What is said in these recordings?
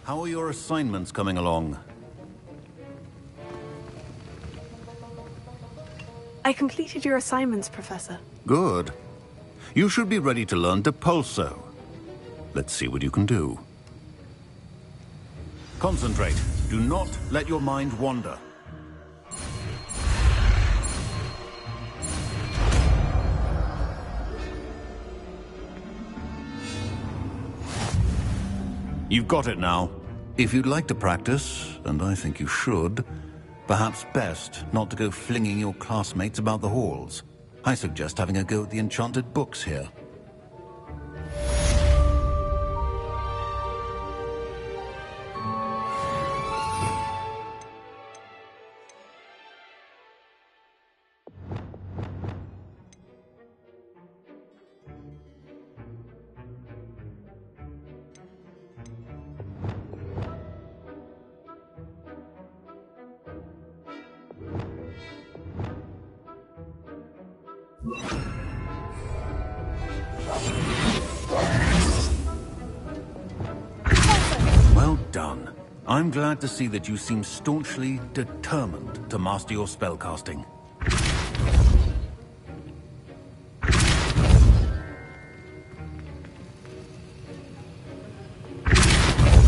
How are your assignments coming along? I completed your assignments, Professor. Good. You should be ready to learn Depulso. Let's see what you can do. Concentrate. Do not let your mind wander. You've got it now. If you'd like to practice, and I think you should, perhaps best not to go flinging your classmates about the halls. I suggest having a go at the enchanted books here. Well done. I'm glad to see that you seem staunchly determined to master your spellcasting.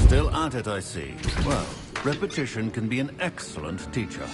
Still at it, I see. Well, repetition can be an excellent teacher.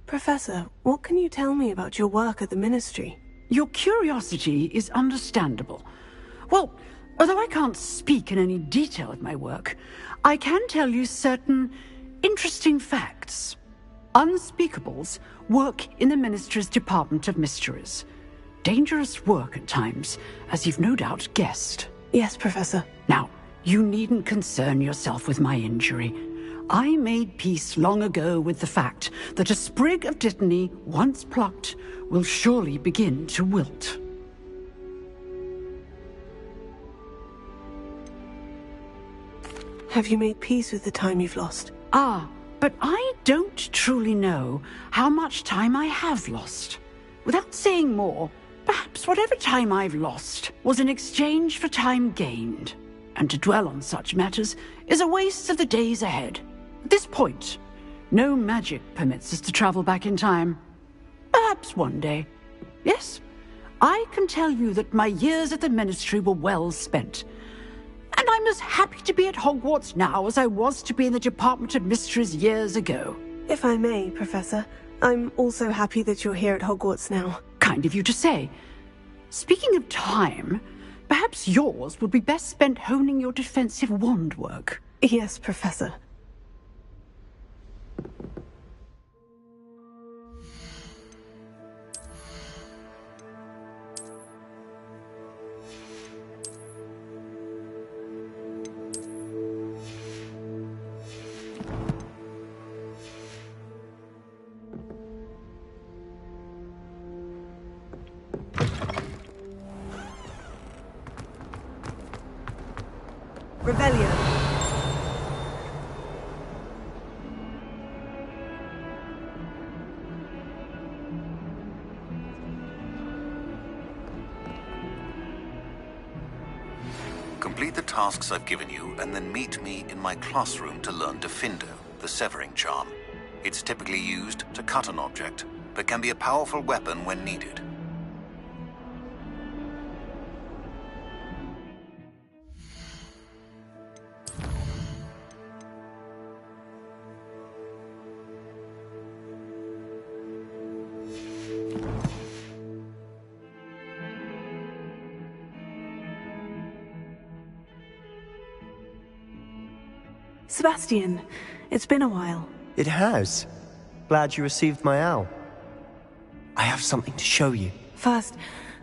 Professor, what can you tell me about your work at the Ministry? Your curiosity is understandable. Well, although I can't speak in any detail of my work, I can tell you certain interesting facts. Unspeakables work in the Ministry's Department of Mysteries. Dangerous work at times, as you've no doubt guessed. Yes, Professor. Now, you needn't concern yourself with my injury. I made peace long ago with the fact that a sprig of dittany, once plucked, will surely begin to wilt. Have you made peace with the time you've lost? Ah, but I don't truly know how much time I have lost. Without saying more, perhaps whatever time I've lost was in exchange for time gained. And to dwell on such matters is a waste of the days ahead. At this point, no magic permits us to travel back in time. Perhaps one day. Yes, I can tell you that my years at the Ministry were well spent. And I'm as happy to be at Hogwarts now as I was to be in the Department of Mysteries years ago. If I may, Professor, I'm also happy that you're here at Hogwarts now. Kind of you to say. Speaking of time, Perhaps yours would be best spent honing your defensive wand work. Yes, Professor. Revelio. Complete the tasks I've given you, and then meet me in my classroom to learn Defindo, the severing charm. It's typically used to cut an object, but can be a powerful weapon when needed. Sebastian, it's been a while. It has. Glad you received my owl. I have something to show you. First,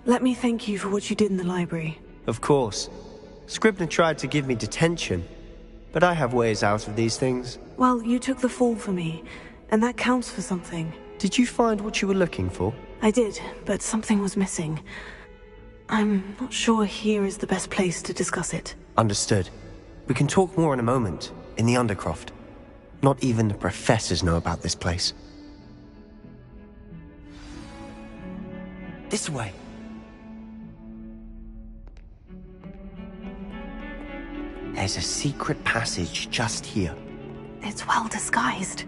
let me thank you for what you did in the library. Of course. Scribner tried to give me detention, but I have ways out of these things. Well, you took the fall for me, and that counts for something. Did you find what you were looking for? I did, but something was missing. I'm not sure here is the best place to discuss it. Understood. We can talk more in a moment, in the Undercroft. Not even the professors know about this place. This way. There's a secret passage just here. It's well disguised.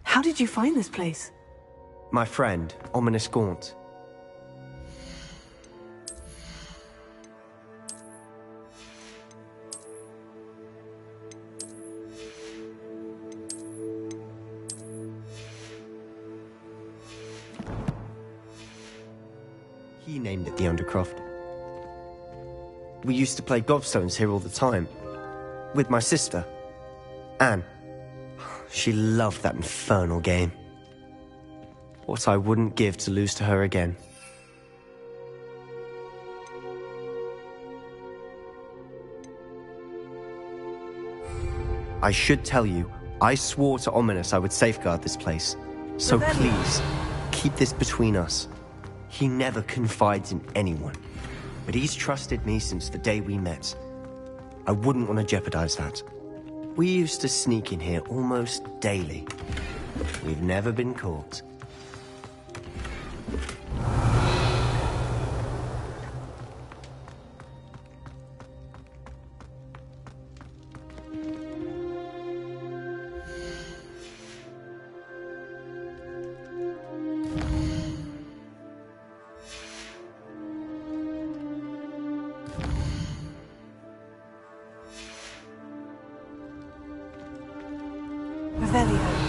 How did you find this place? My friend, Ominous Gaunt. He named it the Undercroft. We used to play gobstones here all the time. With my sister, Anne. She loved that infernal game. What I wouldn't give to lose to her again. I should tell you, I swore to Ominous I would safeguard this place. So please, keep this between us. He never confides in anyone, but he's trusted me since the day we met. I wouldn't want to jeopardize that. We used to sneak in here almost daily. We've never been caught. Revelio.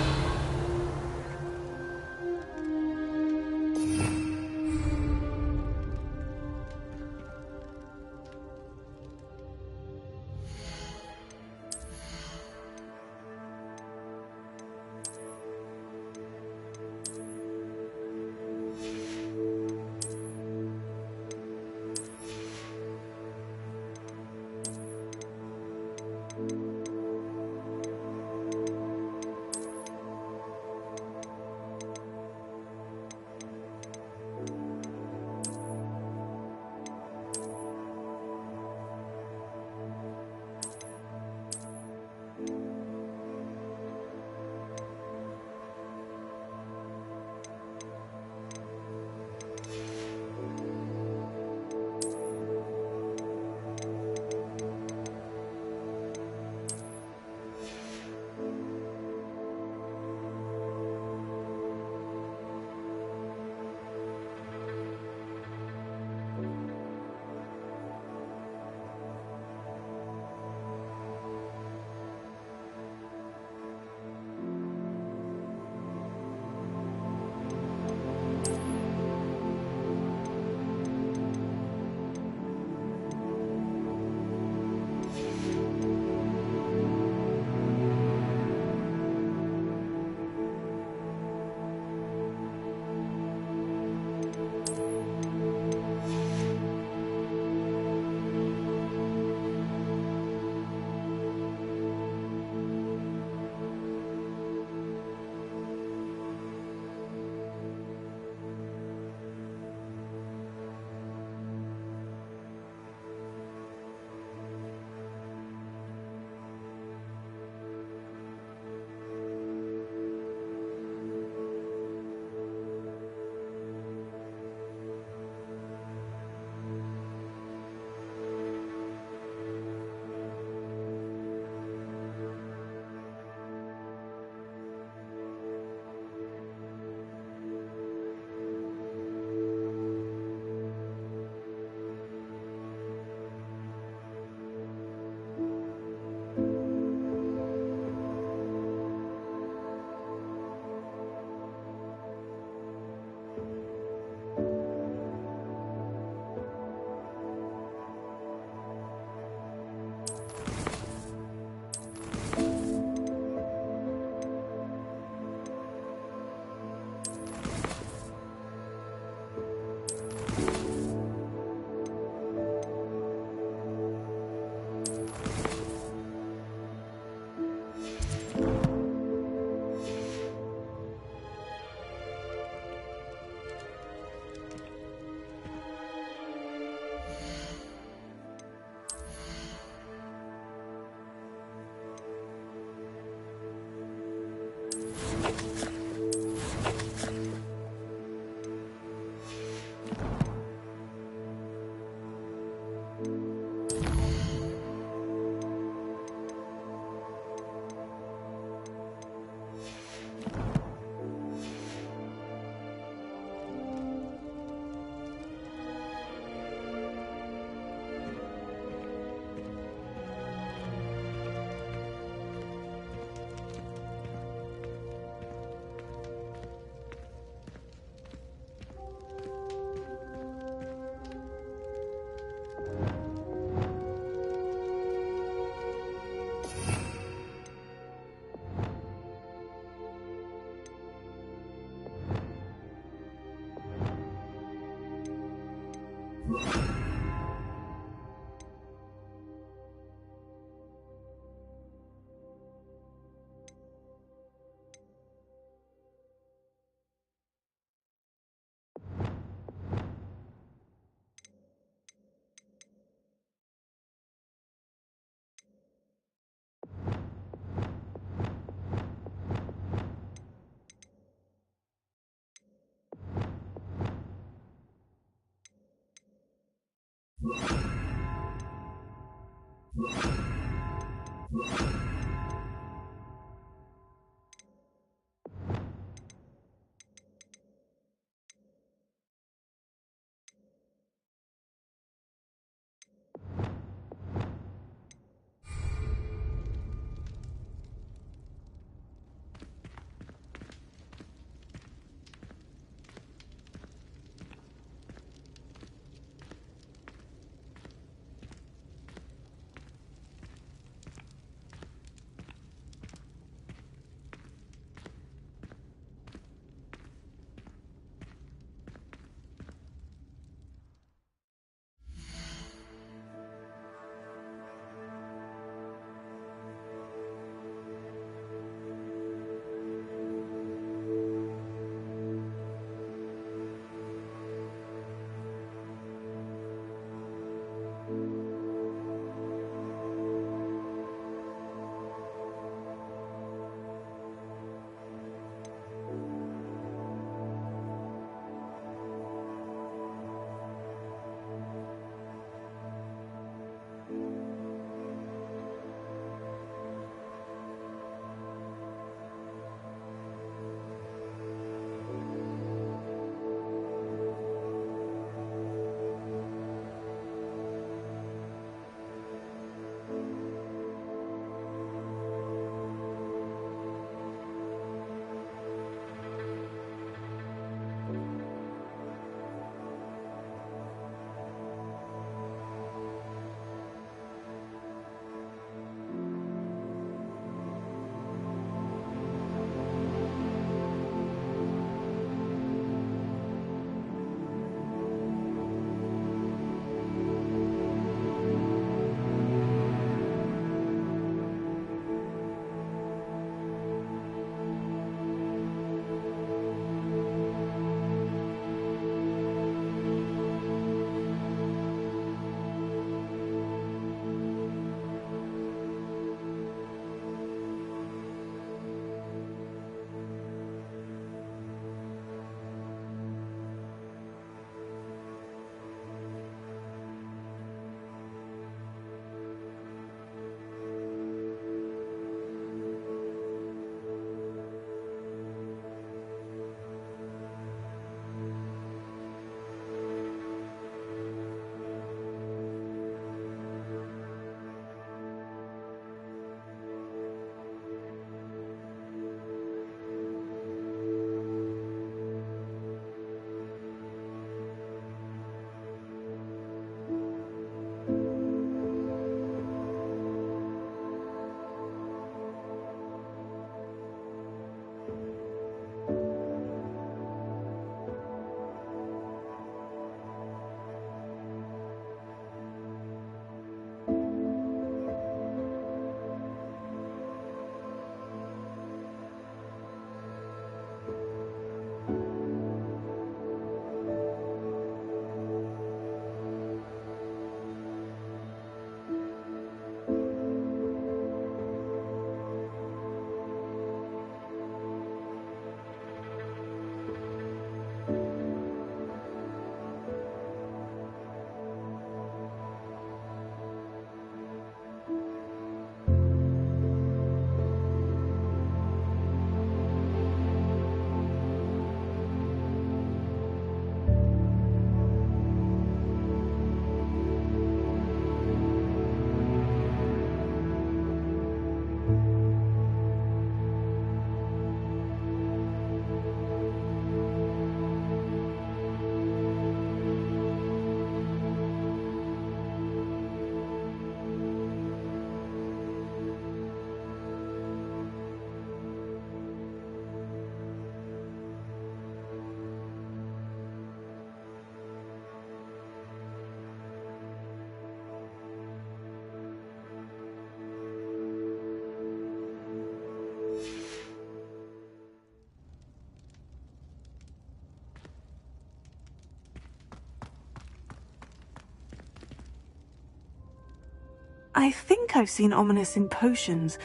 I think I've seen Ominous in potions.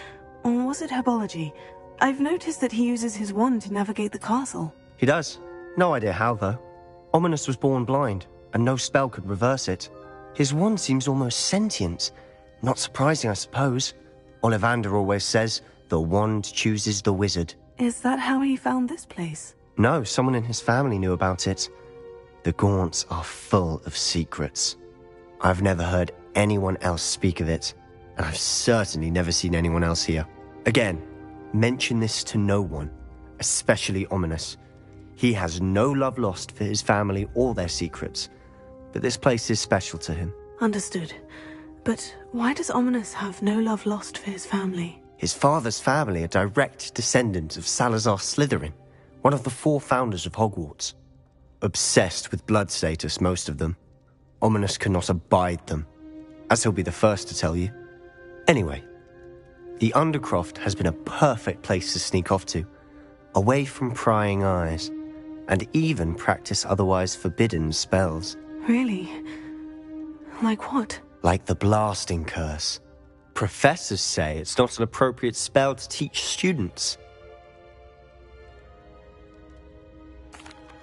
Or was it herbology? I've noticed that he uses his wand to navigate the castle. He does. No idea how, though. Ominous was born blind, and no spell could reverse it. His wand seems almost sentient. Not surprising, I suppose. Ollivander always says, the wand chooses the wizard. Is that how he found this place? No, someone in his family knew about it. The Gaunts are full of secrets. I've never heard anyone else speak of it, and I've certainly never seen anyone else here. Again, mention this to no one, especially Ominous. He has no love lost for his family or their secrets, but this place is special to him. Understood. But why does Ominous have no love lost for his family? His father's family are direct descendants of Salazar Slytherin, one of the 4 founders of Hogwarts. Obsessed with blood status, most of them. Ominous cannot abide them, as he'll be the first to tell you. Anyway, the Undercroft has been a perfect place to sneak off to, away from prying eyes, and even practice otherwise forbidden spells. Really? Like what? Like the blasting curse. Professors say it's not an appropriate spell to teach students.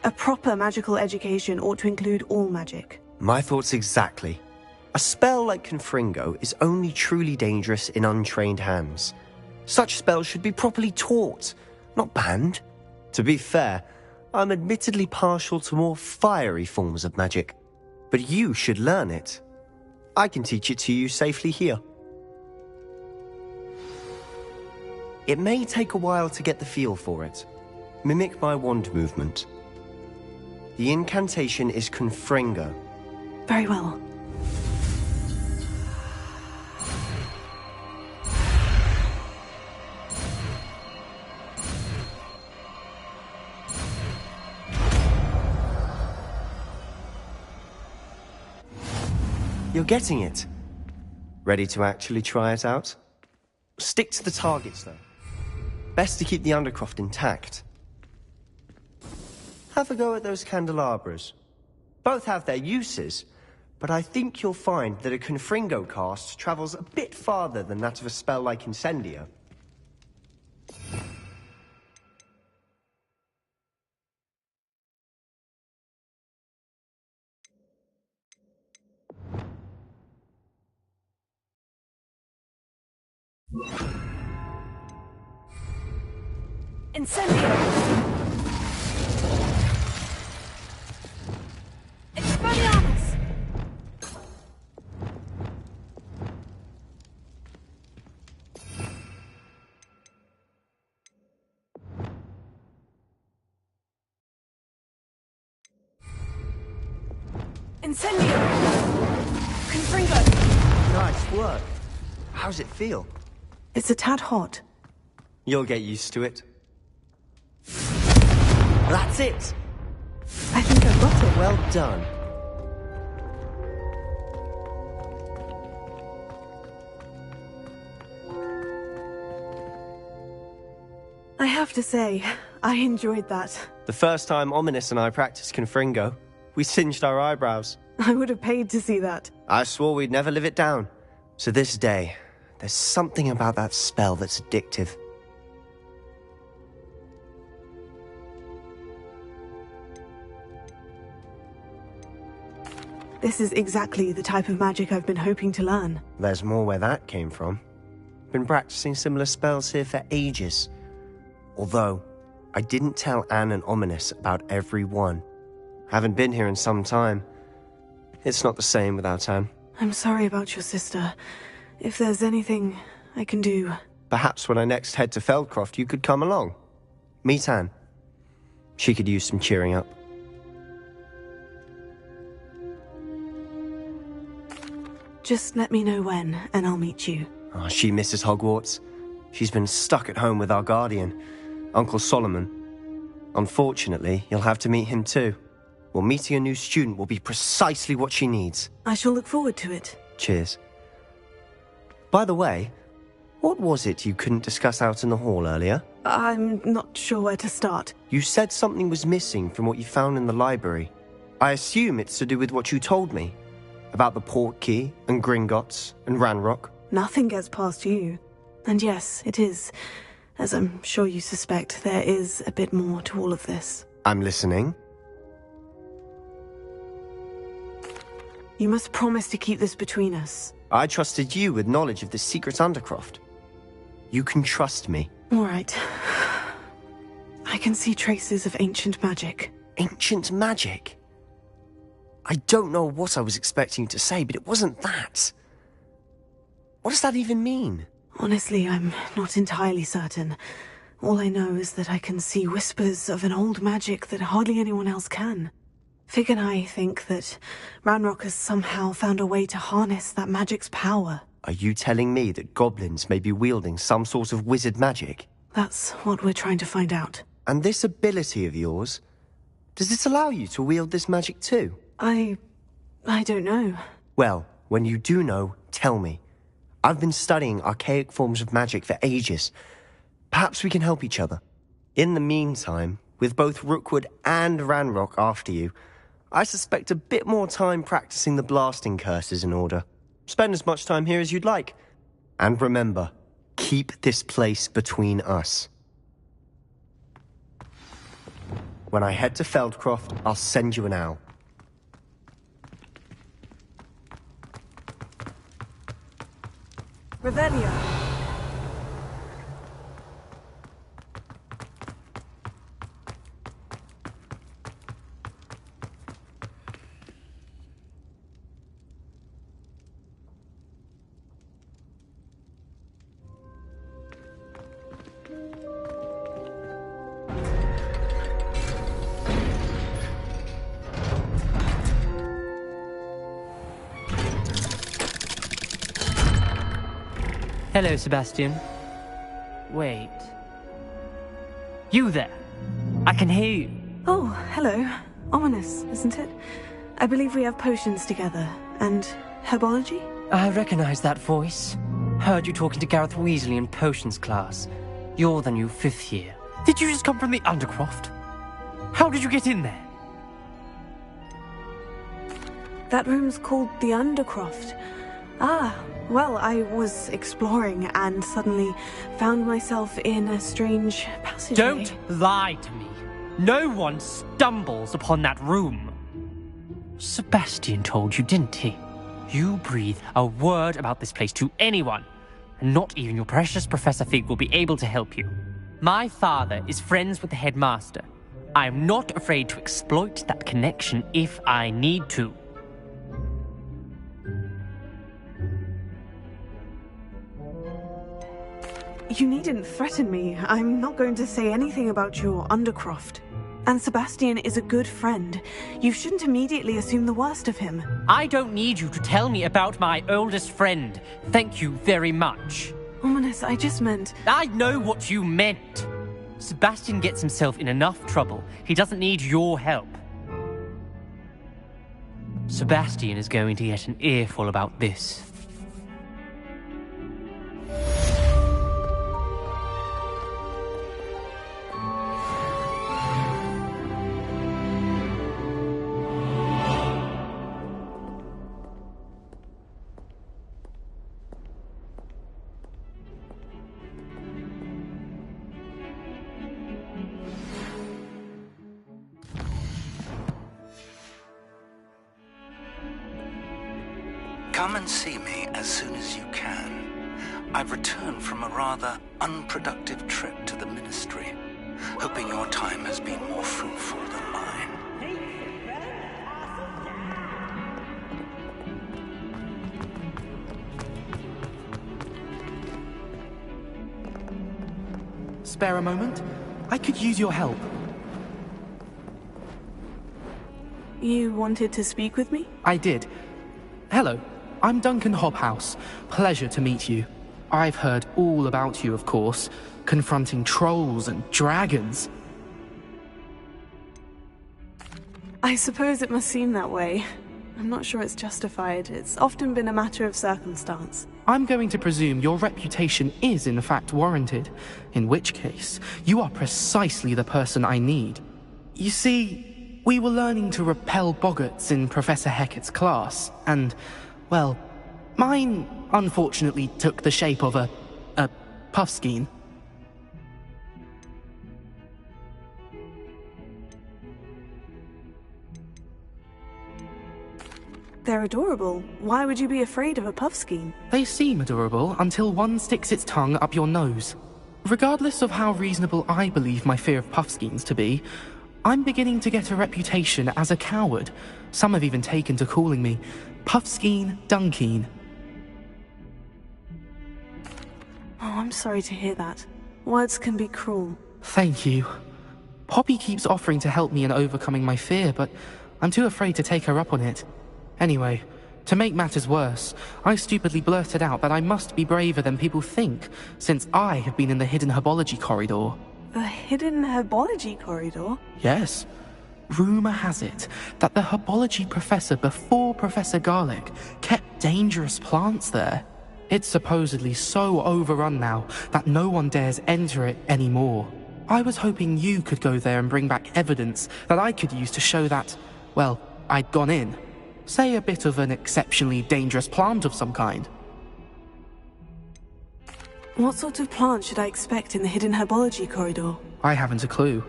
A proper magical education ought to include all magic. My thoughts exactly. A spell like Confringo is only truly dangerous in untrained hands. Such spells should be properly taught, not banned. To be fair, I'm admittedly partial to more fiery forms of magic, but you should learn it. I can teach it to you safely here. It may take a while to get the feel for it. Mimic my wand movement. The incantation is Confringo. Very well. You're getting it. Ready to actually try it out? Stick to the targets, though. Best to keep the Undercroft intact. Have a go at those candelabras. Both have their uses, but I think you'll find that a Confringo cast travels a bit farther than that of a spell like Incendio. Incendio! Expelliarmus! Incendio! Confringo! Nice work. How's it feel? It's a tad hot. You'll get used to it. That's it! I think I've got it. Well done. I have to say, I enjoyed that. The first time Ominous and I practiced Confringo, we singed our eyebrows. I would have paid to see that. I swore we'd never live it down. To this day, there's something about that spell that's addictive. This is exactly the type of magic I've been hoping to learn. There's more where that came from. Been practicing similar spells here for ages. Although, I didn't tell Anne and Ominous about every one. Haven't been here in some time. It's not the same without Anne. I'm sorry about your sister. If there's anything I can do... Perhaps when I next head to Feldcroft, you could come along. Meet Anne. She could use some cheering up. Just let me know when, and I'll meet you. Oh, she misses Hogwarts. She's been stuck at home with our guardian, Uncle Solomon. Unfortunately, you'll have to meet him too. Well, meeting a new student will be precisely what she needs. I shall look forward to it. Cheers. By the way, what was it you couldn't discuss out in the hall earlier? I'm not sure where to start. You said something was missing from what you found in the library. I assume it's to do with what you told me. About the Portkey, and Gringotts, and Ranrock. nothing gets past you. And yes, it is. As I'm sure you suspect, there is a bit more to all of this. I'm listening. You must promise to keep this between us. I trusted you with knowledge of the secret undercroft. You can trust me. All right. I can see traces of ancient magic. Ancient magic? I don't know what I was expecting you to say, but it wasn't that. What does that even mean? Honestly, I'm not entirely certain. All I know is that I can see whispers of an old magic that hardly anyone else can. Fig and I think that Ranrock has somehow found a way to harness that magic's power. Are you telling me that goblins may be wielding some sort of wizard magic? That's what we're trying to find out. And this ability of yours, does it allow you to wield this magic too? I don't know. Well, when you do know, tell me. I've been studying archaic forms of magic for ages. Perhaps we can help each other. In the meantime, with both Rookwood and Ranrock after you, I suspect a bit more time practicing the blasting curse is in order. Spend as much time here as you'd like. And remember, keep this place between us. When I head to Feldcroft, I'll send you an owl. Revelio. Hello, Sebastian. Wait. You there? I can hear you. Oh, hello. Ominous, isn't it? I believe we have potions together. And herbology? I recognize that voice. Heard you talking to Gareth Weasley in potions class. You're the new 5th year. Did you just come from the Undercroft? How did you get in there? That room's called the Undercroft. Ah, well, I was exploring and suddenly found myself in a strange passageway. Don't lie to me. No one stumbles upon that room. Sebastian told you, didn't he? You breathe a word about this place to anyone, and not even your precious Professor Fig will be able to help you. My father is friends with the headmaster. I am not afraid to exploit that connection if I need to. You needn't threaten me. I'm not going to say anything about your Undercroft. And Sebastian is a good friend. You shouldn't immediately assume the worst of him. I don't need you to tell me about my oldest friend. Thank you very much. Ominous, I just meant... I know what you meant. Sebastian gets himself in enough trouble. He doesn't need your help. Sebastian is going to get an earful about this. Come and see me as soon as you can. I've returned from a rather unproductive trip to the Ministry, hoping your time has been more fruitful than mine. Spare a moment? I could use your help. You wanted to speak with me? I did. Hello, I'm Duncan Hobhouse. Pleasure to meet you. I've heard all about you, of course, confronting trolls and dragons. I suppose it must seem that way. I'm not sure it's justified. It's often been a matter of circumstance. I'm going to presume your reputation is in fact warranted, in which case, you are precisely the person I need. You see, we were learning to repel boggarts in Professor Hecat's class, and, well, Mine, unfortunately, took the shape of a puffskein. They're adorable. Why would you be afraid of a puffskein? They seem adorable until one sticks its tongue up your nose. Regardless of how reasonable I believe my fear of puffskeins to be, I'm beginning to get a reputation as a coward. Some have even taken to calling me Puffskein Dunkeen. Oh, I'm sorry to hear that. Words can be cruel. Thank you. Poppy keeps offering to help me in overcoming my fear, but I'm too afraid to take her up on it. Anyway, to make matters worse, I stupidly blurted out that I must be braver than people think, since I have been in the hidden herbology corridor. The hidden herbology corridor? Yes. Rumor has it that the herbology professor before Professor Garlic kept dangerous plants there. It's supposedly so overrun now that no one dares enter it anymore. I was hoping you could go there and bring back evidence that I could use to show that, well, I'd gone in. Say a bit of an exceptionally dangerous plant of some kind. What sort of plant should I expect in the hidden herbology corridor? I haven't a clue.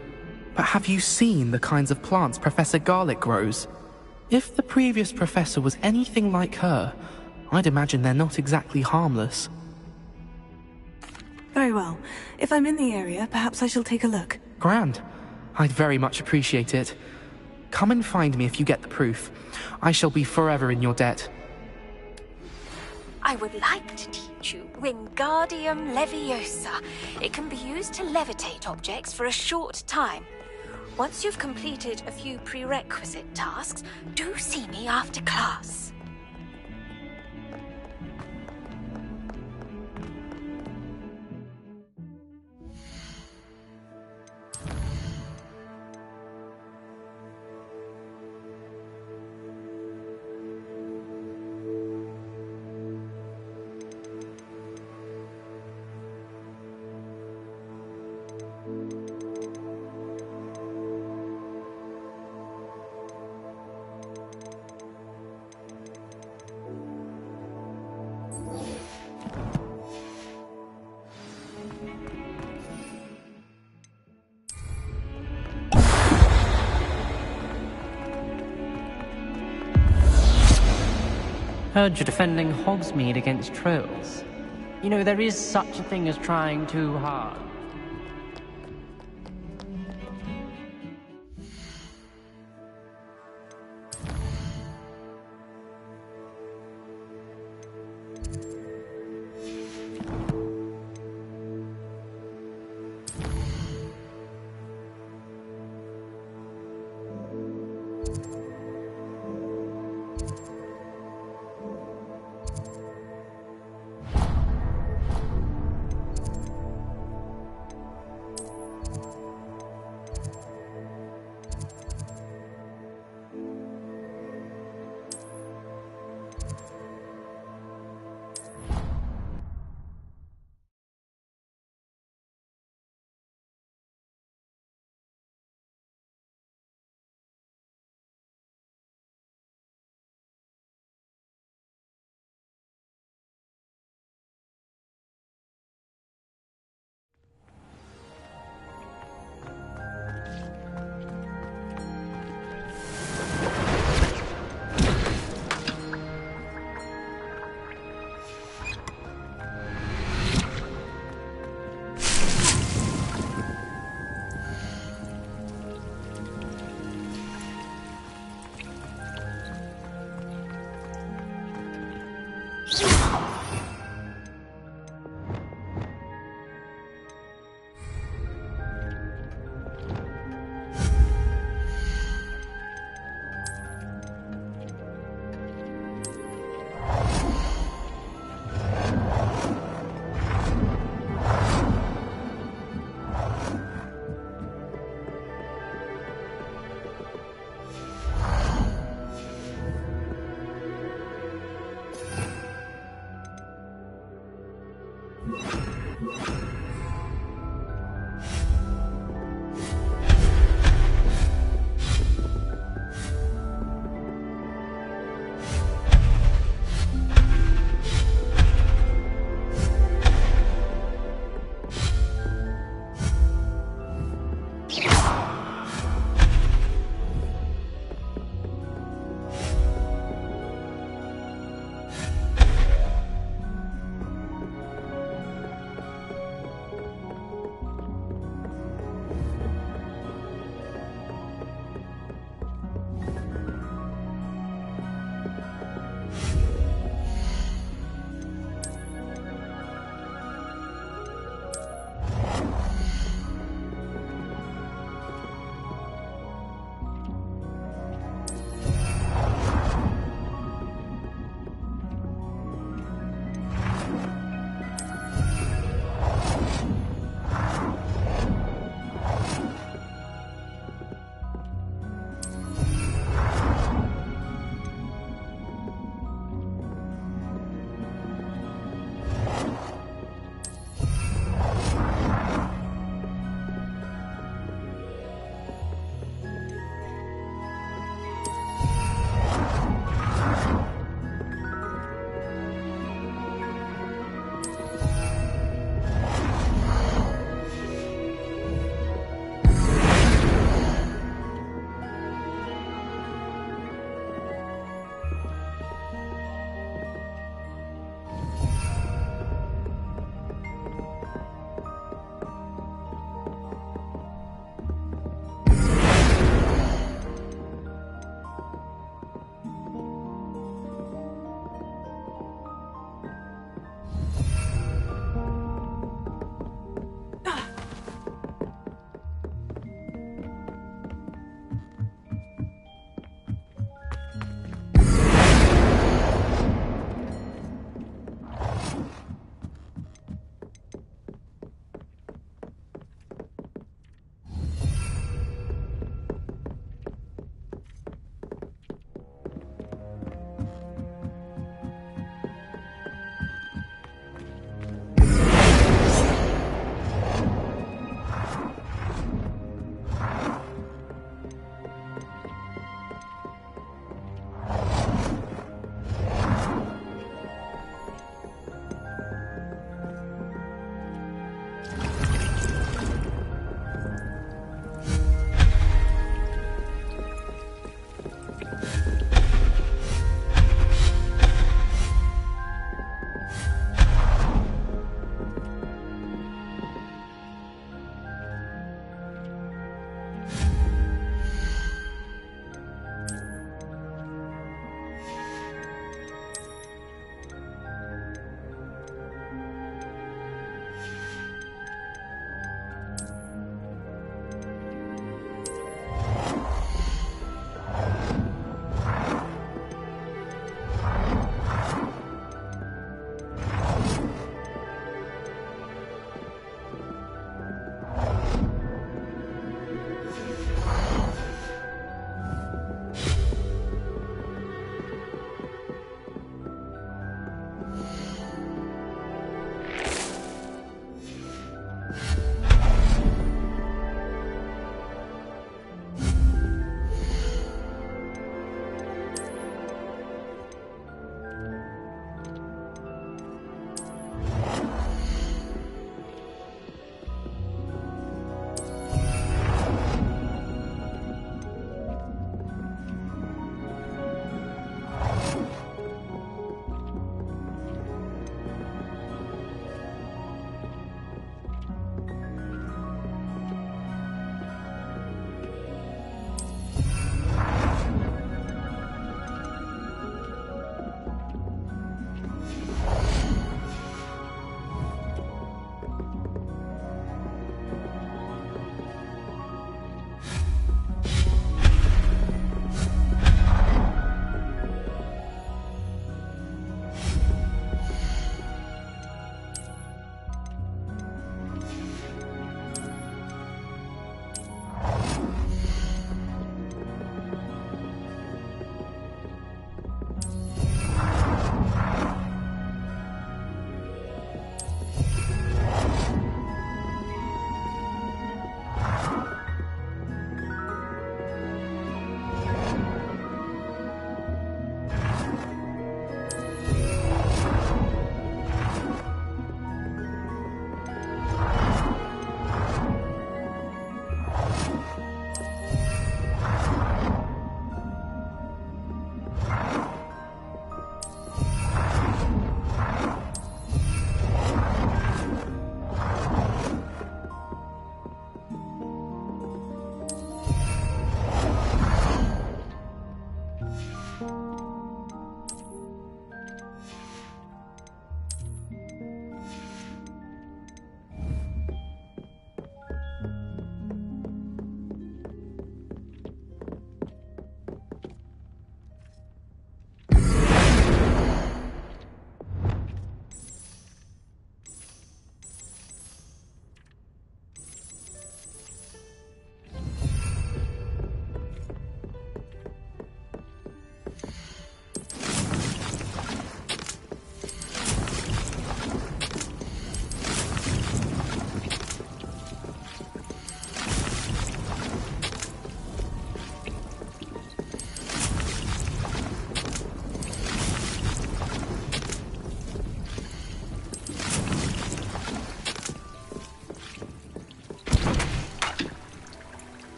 But have you seen the kinds of plants Professor Garlic grows? If the previous professor was anything like her, I'd imagine they're not exactly harmless. Very well. If I'm in the area, perhaps I shall take a look. Grand. I'd very much appreciate it. Come and find me if you get the proof. I shall be forever in your debt. I would like to teach you Wingardium Leviosa. It can be used to levitate objects for a short time. Once you've completed a few prerequisite tasks, do see me after class. Heard you're defending Hogsmeade against trolls. You know, there is such a thing as trying too hard.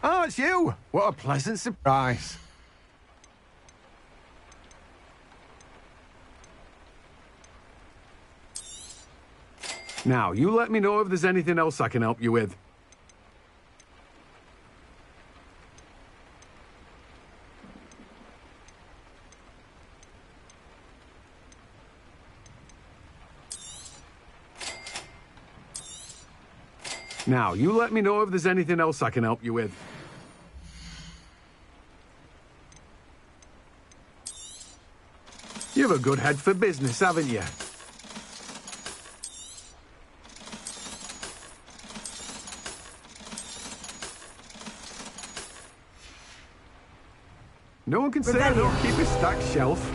Oh, it's you! What a pleasant surprise. Now, you let me know if there's anything else I can help you with. Now, you let me know if there's anything else I can help you with. You have a good head for business, haven't you? No one can say I don't keep a stacked shelf.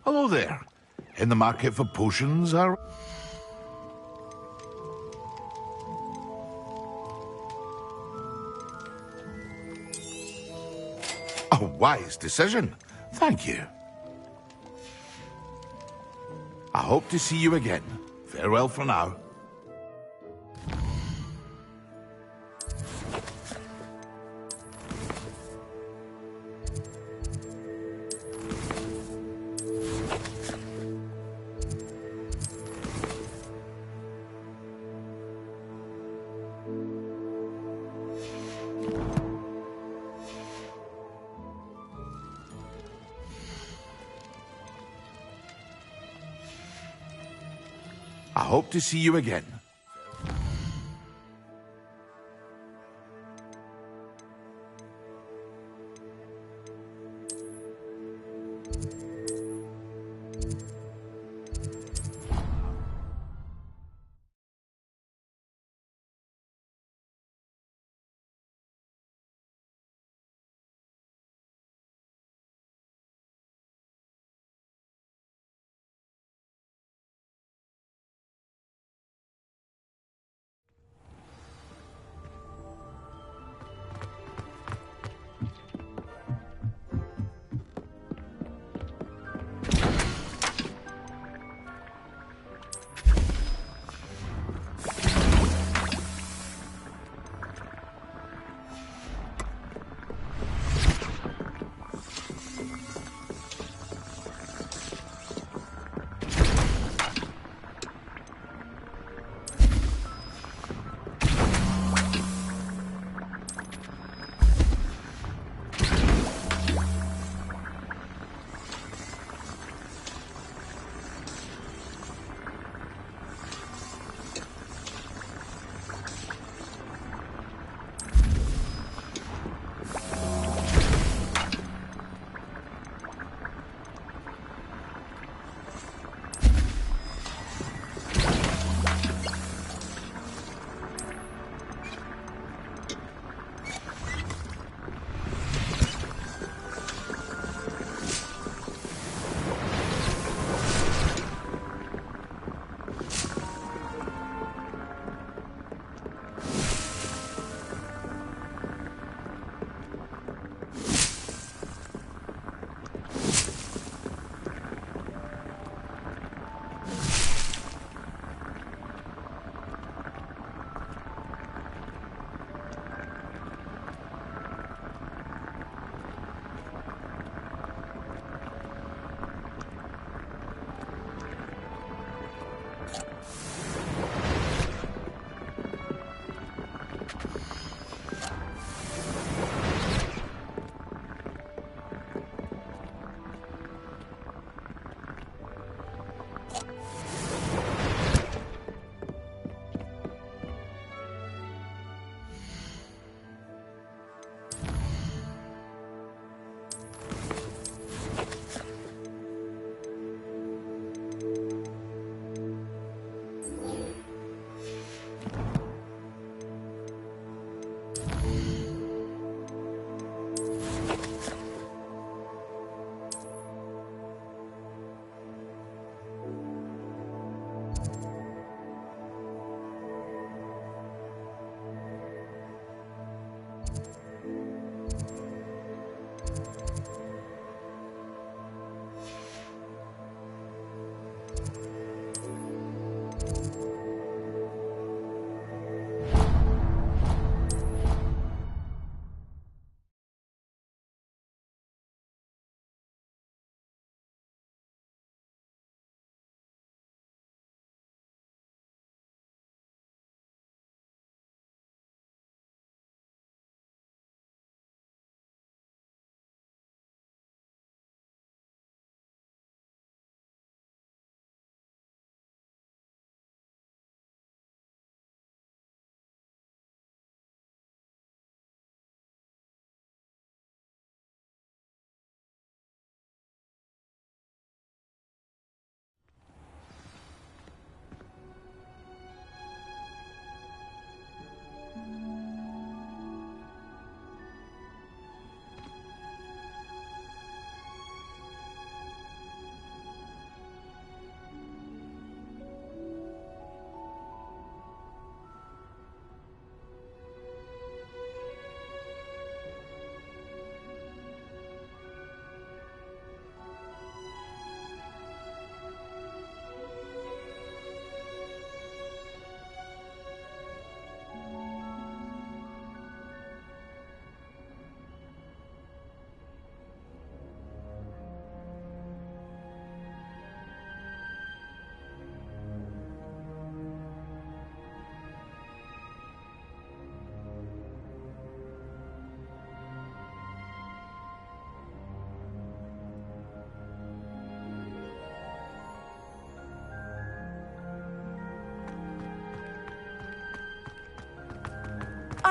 Hello there. In the market for potions, are... A wise decision. Thank you. I hope to see you again. Farewell for now. I hope to see you again.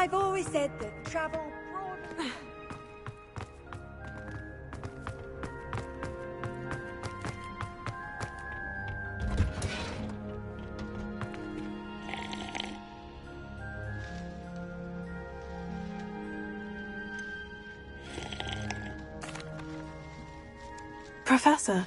I've always said that travel broad... Professor,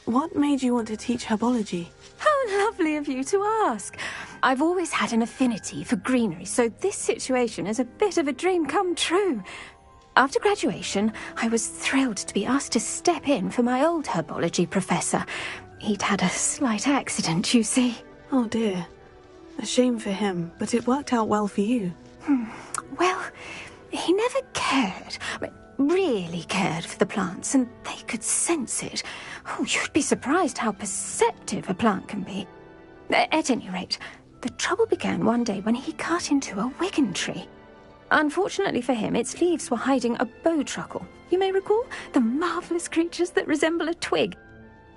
what made you want to teach herbology? How lovely of you to ask. I've always had an affinity for greenery, so this situation is a bit of a dream come true. After graduation, I was thrilled to be asked to step in for my old herbology professor. He'd had a slight accident, you see. Oh dear. A shame for him, but it worked out well for you. Well, he never cared. Really cared for the plants, and they could sense it. Oh, you'd be surprised how perceptive a plant can be. At any rate, the trouble began one day when he cut into a wigan tree. Unfortunately for him, its leaves were hiding a bowtruckle. You may recall the marvellous creatures that resemble a twig.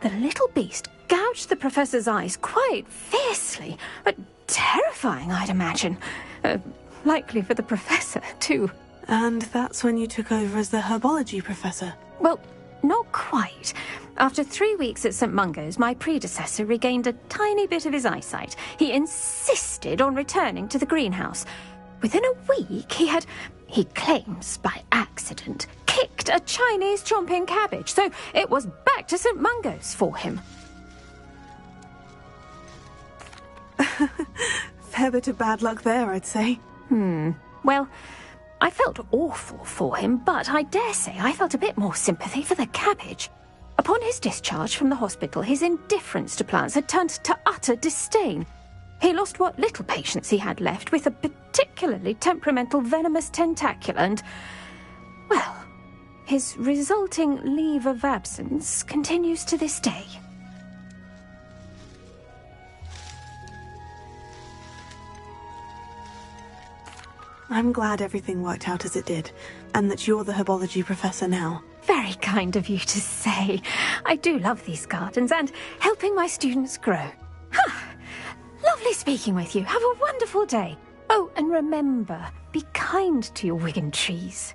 The little beast gouged the professor's eyes quite fiercely, but terrifying, I'd imagine. Likely for the professor, too. And that's when you took over as the herbology professor? Well, not quite. After 3 weeks at St. Mungo's, my predecessor regained a tiny bit of his eyesight. He insisted on returning to the greenhouse. Within a week, he claims by accident, kicked a Chinese chomping cabbage, so it was back to St. Mungo's for him. Fair bit of bad luck there, I'd say. Well, I felt awful for him, but I dare say I felt a bit more sympathy for the cabbage. Upon his discharge from the hospital, his indifference to plants had turned to utter disdain. He lost what little patience he had left with a particularly temperamental venomous tentacula and, well, his resulting leave of absence continues to this day. I'm glad everything worked out as it did, and that you're the herbology professor now. Very kind of you to say. I do love these gardens and helping my students grow. Lovely speaking with you. Have a wonderful day. Oh, and remember, be kind to your wigan trees.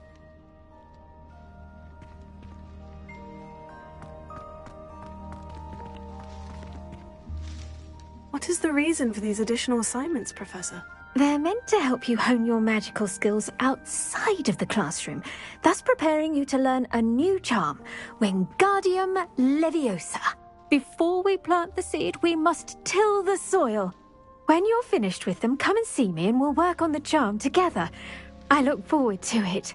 What is the reason for these additional assignments, Professor? They're meant to help you hone your magical skills outside of the classroom, thus preparing you to learn a new charm, Wingardium Leviosa. Before we plant the seed, we must till the soil. When you're finished with them, come and see me and we'll work on the charm together. I look forward to it.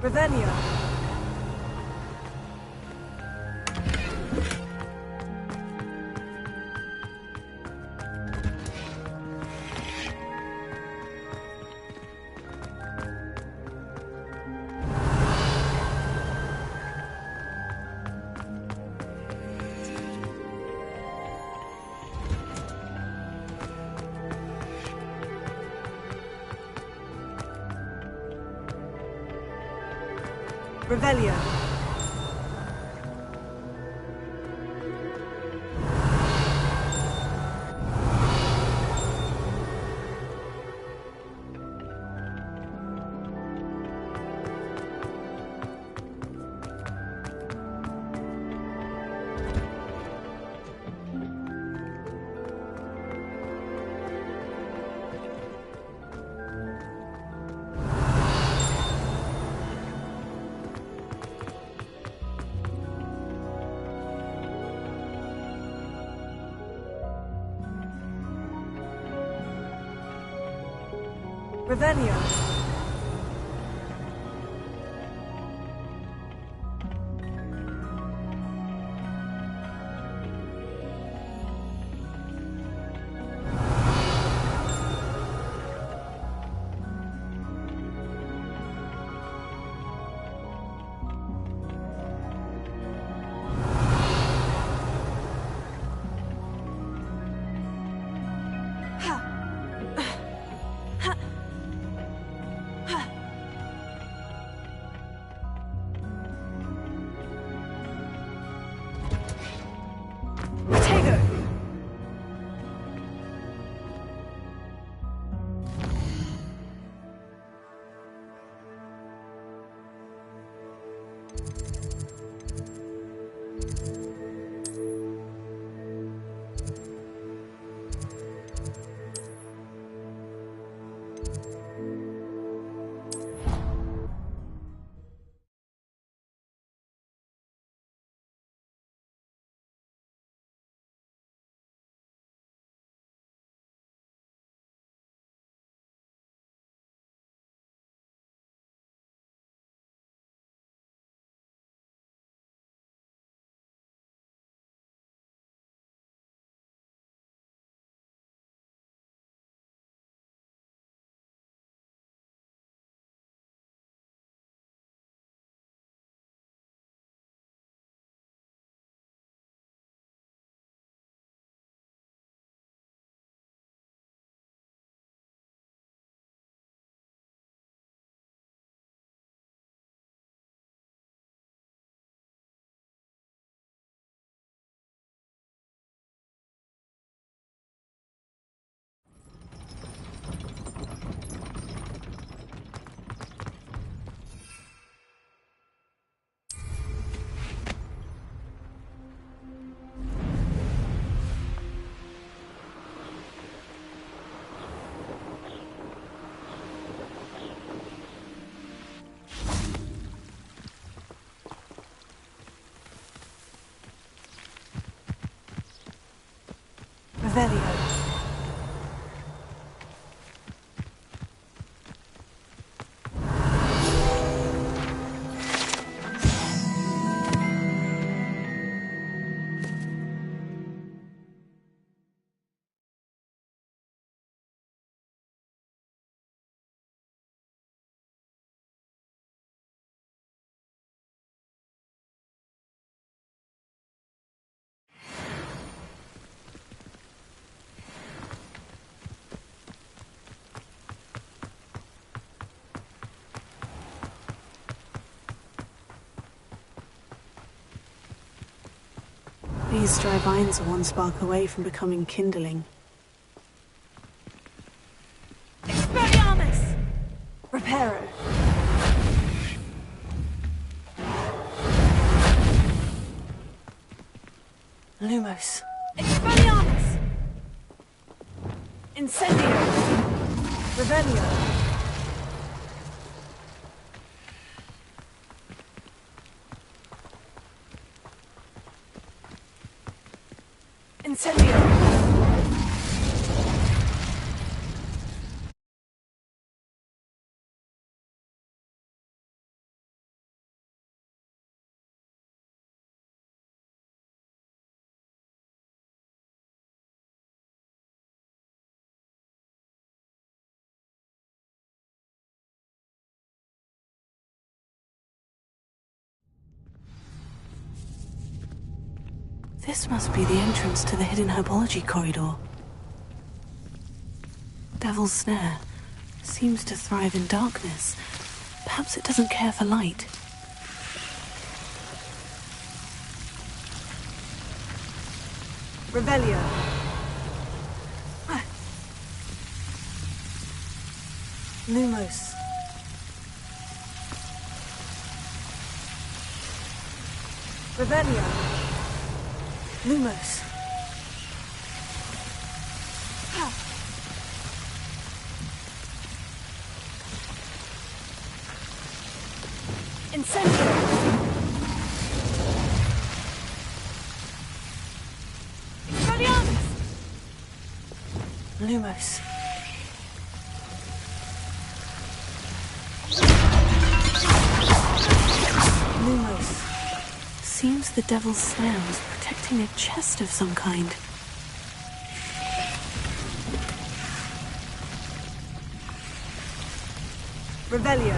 Revelio. Revelio. Revelio. These dry vines are one spark away from becoming kindling. Expelliarmus! Reparo. Lumos. Expelliarmus! Incendio. Revelio. Incendio. This must be the entrance to the hidden herbology corridor. Devil's Snare seems to thrive in darkness. Perhaps it doesn't care for light. Revelio. Lumos. Revelio. Lumos. Incendio. Expelliarmus! Lumos. Lumos. Seems the Devil's Snare was protecting a chest of some kind. Revelio.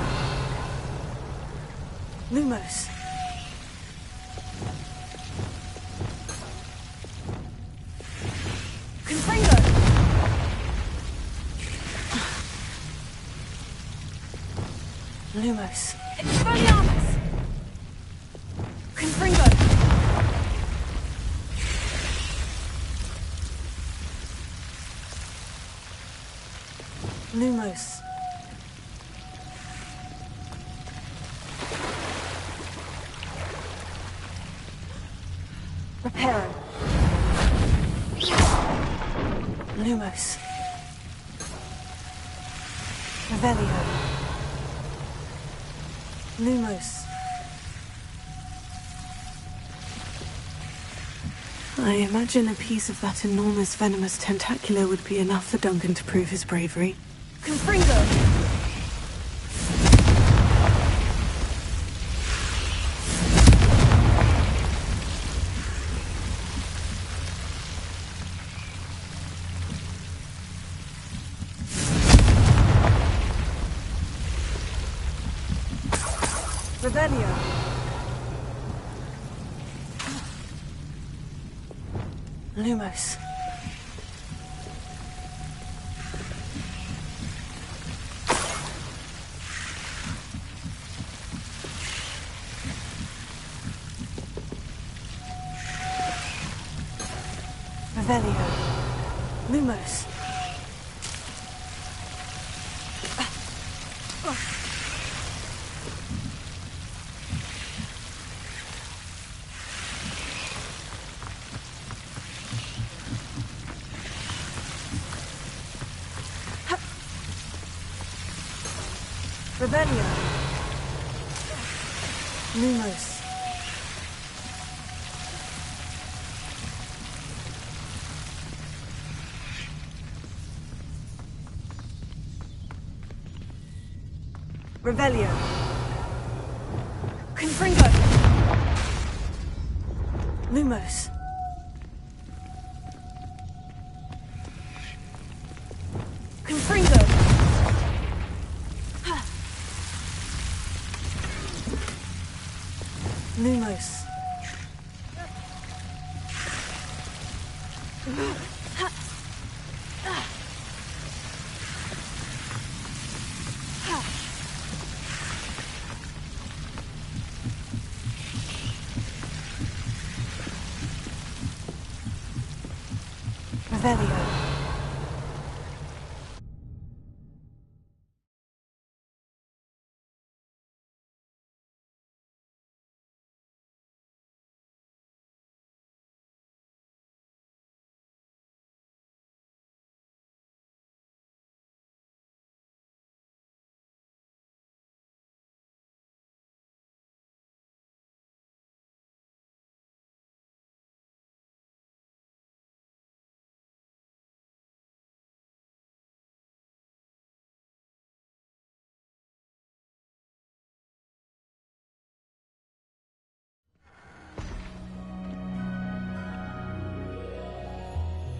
Lumos. Confringo. Lumos. Expelliarmus! Confringo. Lumos. Reparo. Lumos. Revelio. Lumos. I imagine a piece of that enormous venomous tentacular would be enough for Duncan to prove his bravery. Confringo! Revelio. Lumos. Revelio. Lumos. Revelio. Lumos. Revelio. Confringo. Lumos. Confringo. Lumos. Revelio.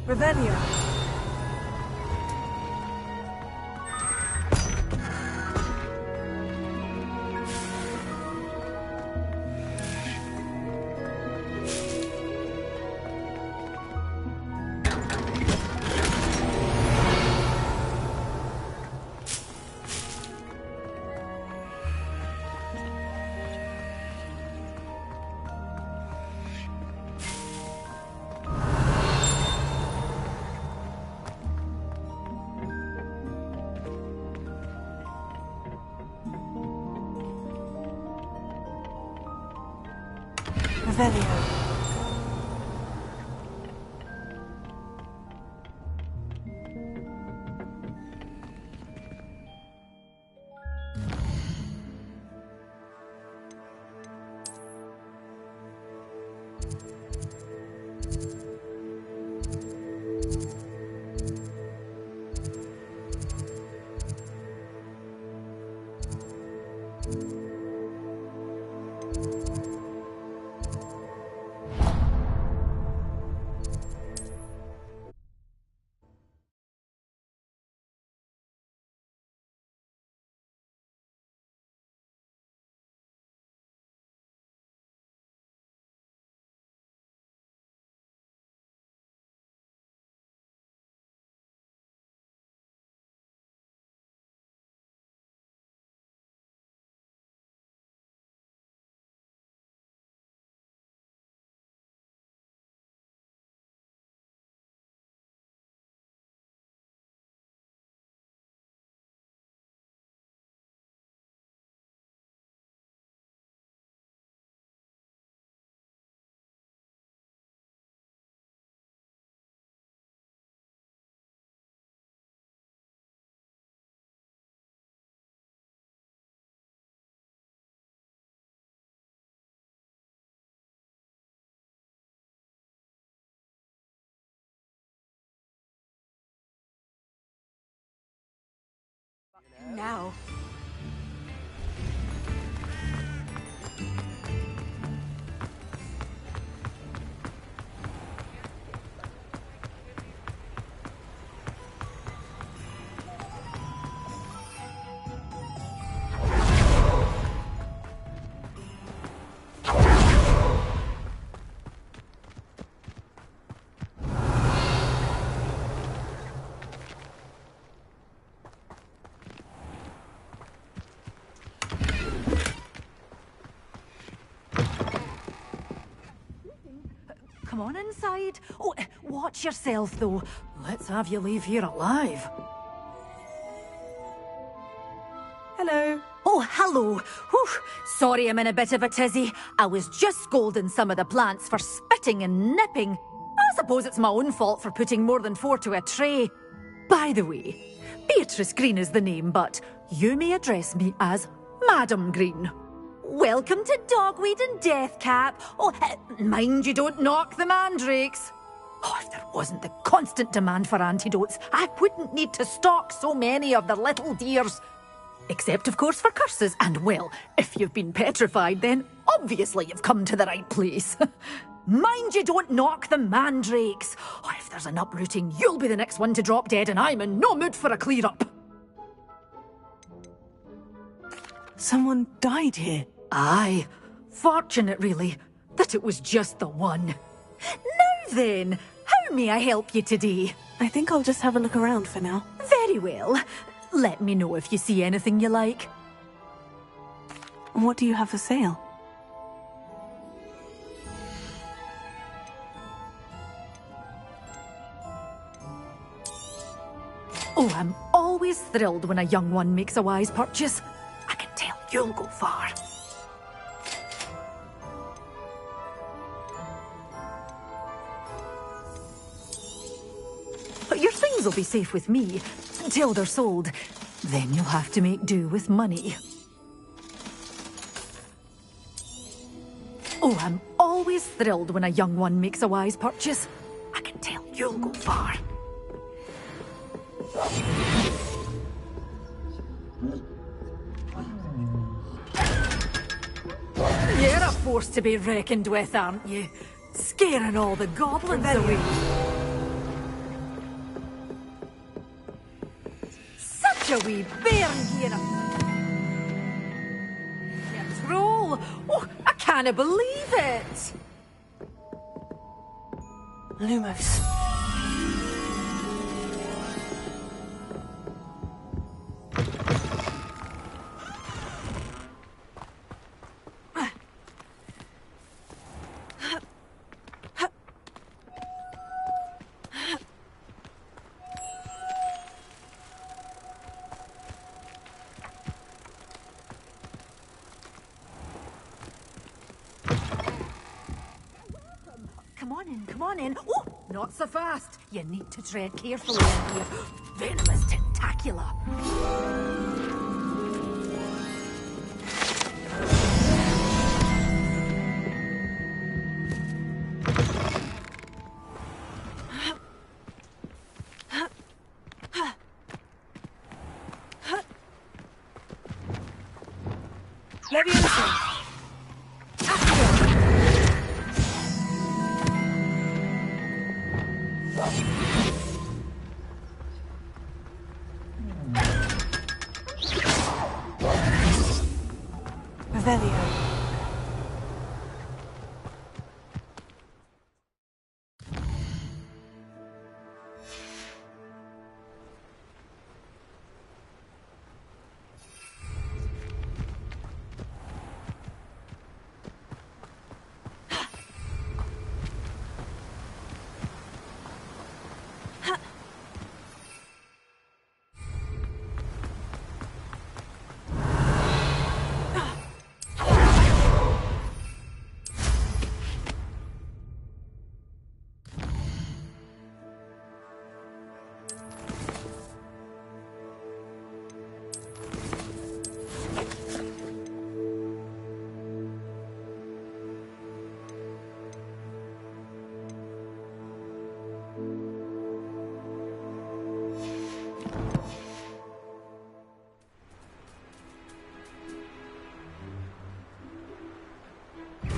Revelio. Revelio. Now. Come on inside. Oh, watch yourself, though. Let's have you leave here alive. Hello. Oh, hello. Whew. Sorry I'm in a bit of a tizzy. I was just scolding some of the plants for spitting and nipping. I suppose it's my own fault for putting more than 4 to a tray. By the way, Beatrice Green is the name, but you may address me as Madam Green. Welcome to Dogweed and Deathcap. Oh, mind you don't knock the mandrakes. Oh, if there wasn't the constant demand for antidotes, I wouldn't need to stock so many of the little dears. Except, of course, for curses. And, well, if you've been petrified, then obviously you've come to the right place. Mind you don't knock the mandrakes. Oh, if there's an uprooting, you'll be the next one to drop dead, and I'm in no mood for a clear-up. Someone died here. Aye. Fortunate, really, that it was just the one. Now then, how may I help you today? I think I'll just have a look around for now. Very well. Let me know if you see anything you like. What do you have for sale? Oh, I'm always thrilled when a young one makes a wise purchase. I can tell you'll go far. But your things will be safe with me until they're sold. Then you'll have to make do with money. Oh, I'm always thrilled when a young one makes a wise purchase. I can tell you'll go far. You're a force to be reckoned with, aren't you? Scaring all the goblins away. Such a wee bairn here. You troll! Oh, I can't believe it! Lumos. Come on in. Oh, not so fast. You need to tread carefully in here. Venomous tentacula. Leviosa. Revelio.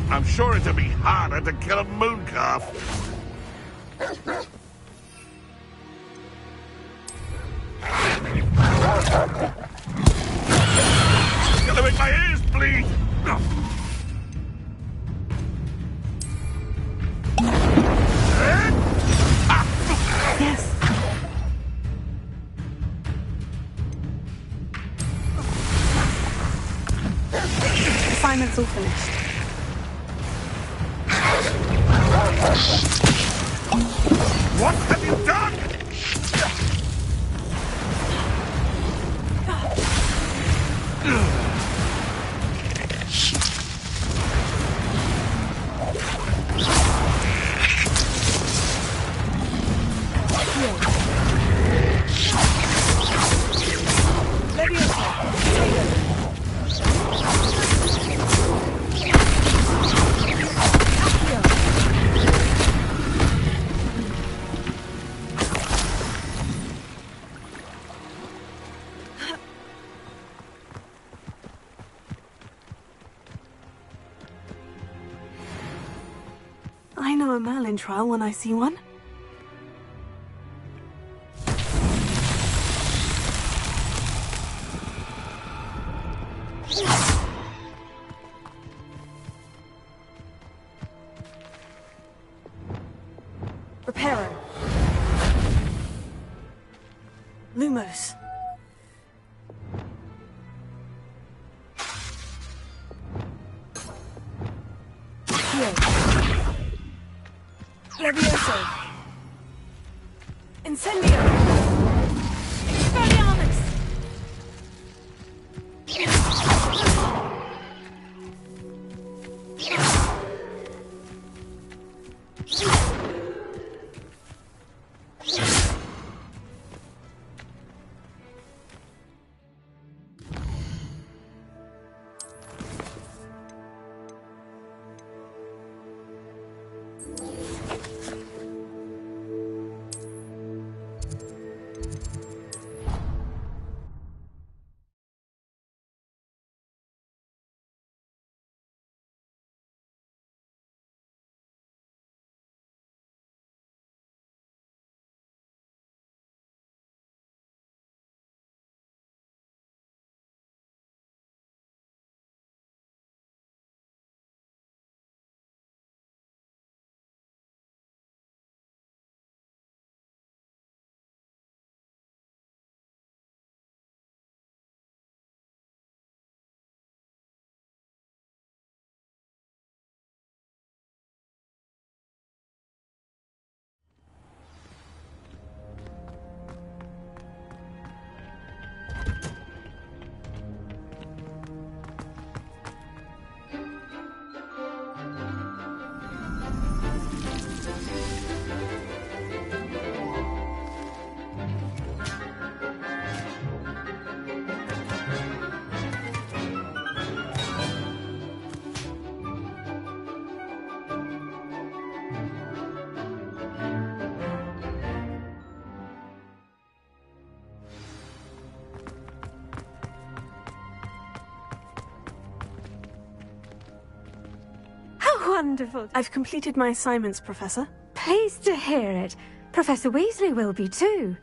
I'm sure it'd be harder to kill a mooncalf. It's gonna make my ears bleed! Yes. Assignment's all finished. What have you done? I know a Merlin trial when I see one. Repairer. Lumos. Levioso. Incendio. wonderful. I've completed my assignments, Professor. Pleased to hear it. Professor Weasley will be too.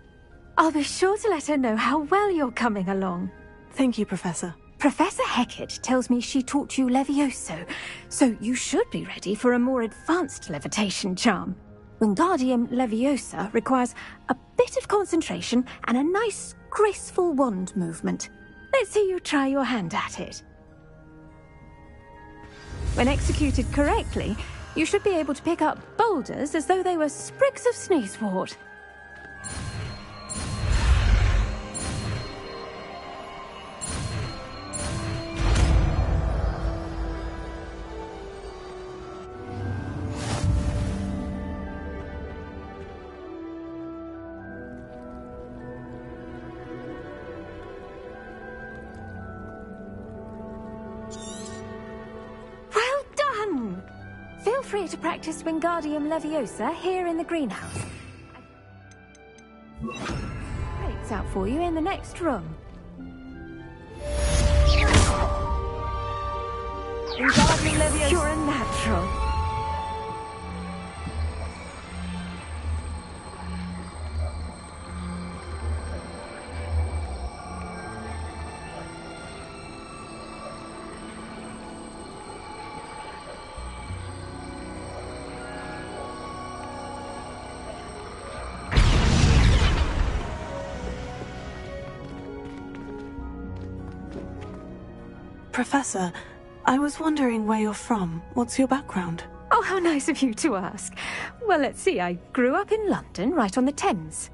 I'll be sure to let her know how well you're coming along. Thank you, Professor. Professor Hecat tells me she taught you Levioso, so you should be ready for a more advanced levitation charm. Wingardium Leviosa requires a bit of concentration and a nice, graceful wand movement. Let's see you try your hand at it. When executed correctly, you should be able to pick up boulders as though they were sprigs of sneezewort. Feel free to practice Wingardium Leviosa here in the greenhouse. Rates out for you in the next room. Wingardium Leviosa. You're a natural. Professor, I was wondering where you're from. What's your background? Oh, how nice of you to ask. Well, let's see. I grew up in London, right on the Thames.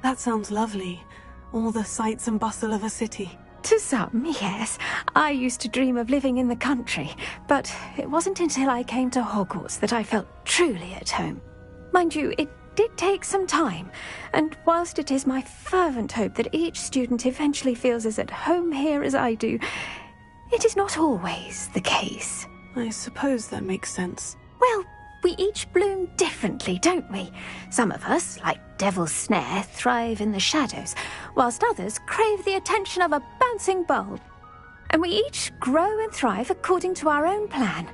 That sounds lovely. All the sights and bustle of a city. To some, yes. I used to dream of living in the country, but it wasn't until I came to Hogwarts that I felt truly at home. Mind you, it did take some time, and whilst it is my fervent hope that each student eventually feels as at home here as I do, it is not always the case. I suppose that makes sense. Well, we each bloom differently, don't we? Some of us, like Devil's Snare, thrive in the shadows, whilst others crave the attention of a bouncing bulb. And we each grow and thrive according to our own plan.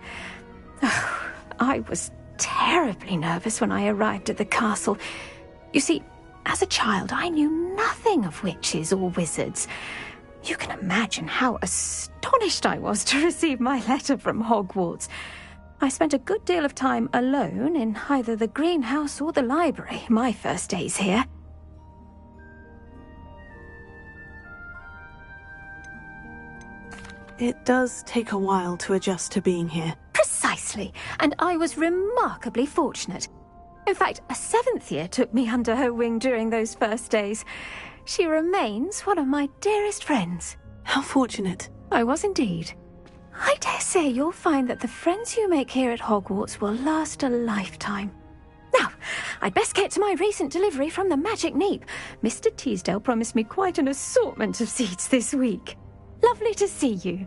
Oh, I was terribly nervous when I arrived at the castle. You see, as a child, I knew nothing of witches or wizards. You can imagine how astonished I was to receive my letter from Hogwarts. I spent a good deal of time alone in either the greenhouse or the library my first days here. It does take a while to adjust to being here. Precisely, and I was remarkably fortunate. In fact, a 7th year took me under her wing during those first days. She remains one of my dearest friends. How fortunate. I was indeed. I dare say you'll find that the friends you make here at Hogwarts will last a lifetime. Now, I'd best get to my recent delivery from the Magic Neep. Mr. Teasdale promised me quite an assortment of seeds this week. Lovely to see you.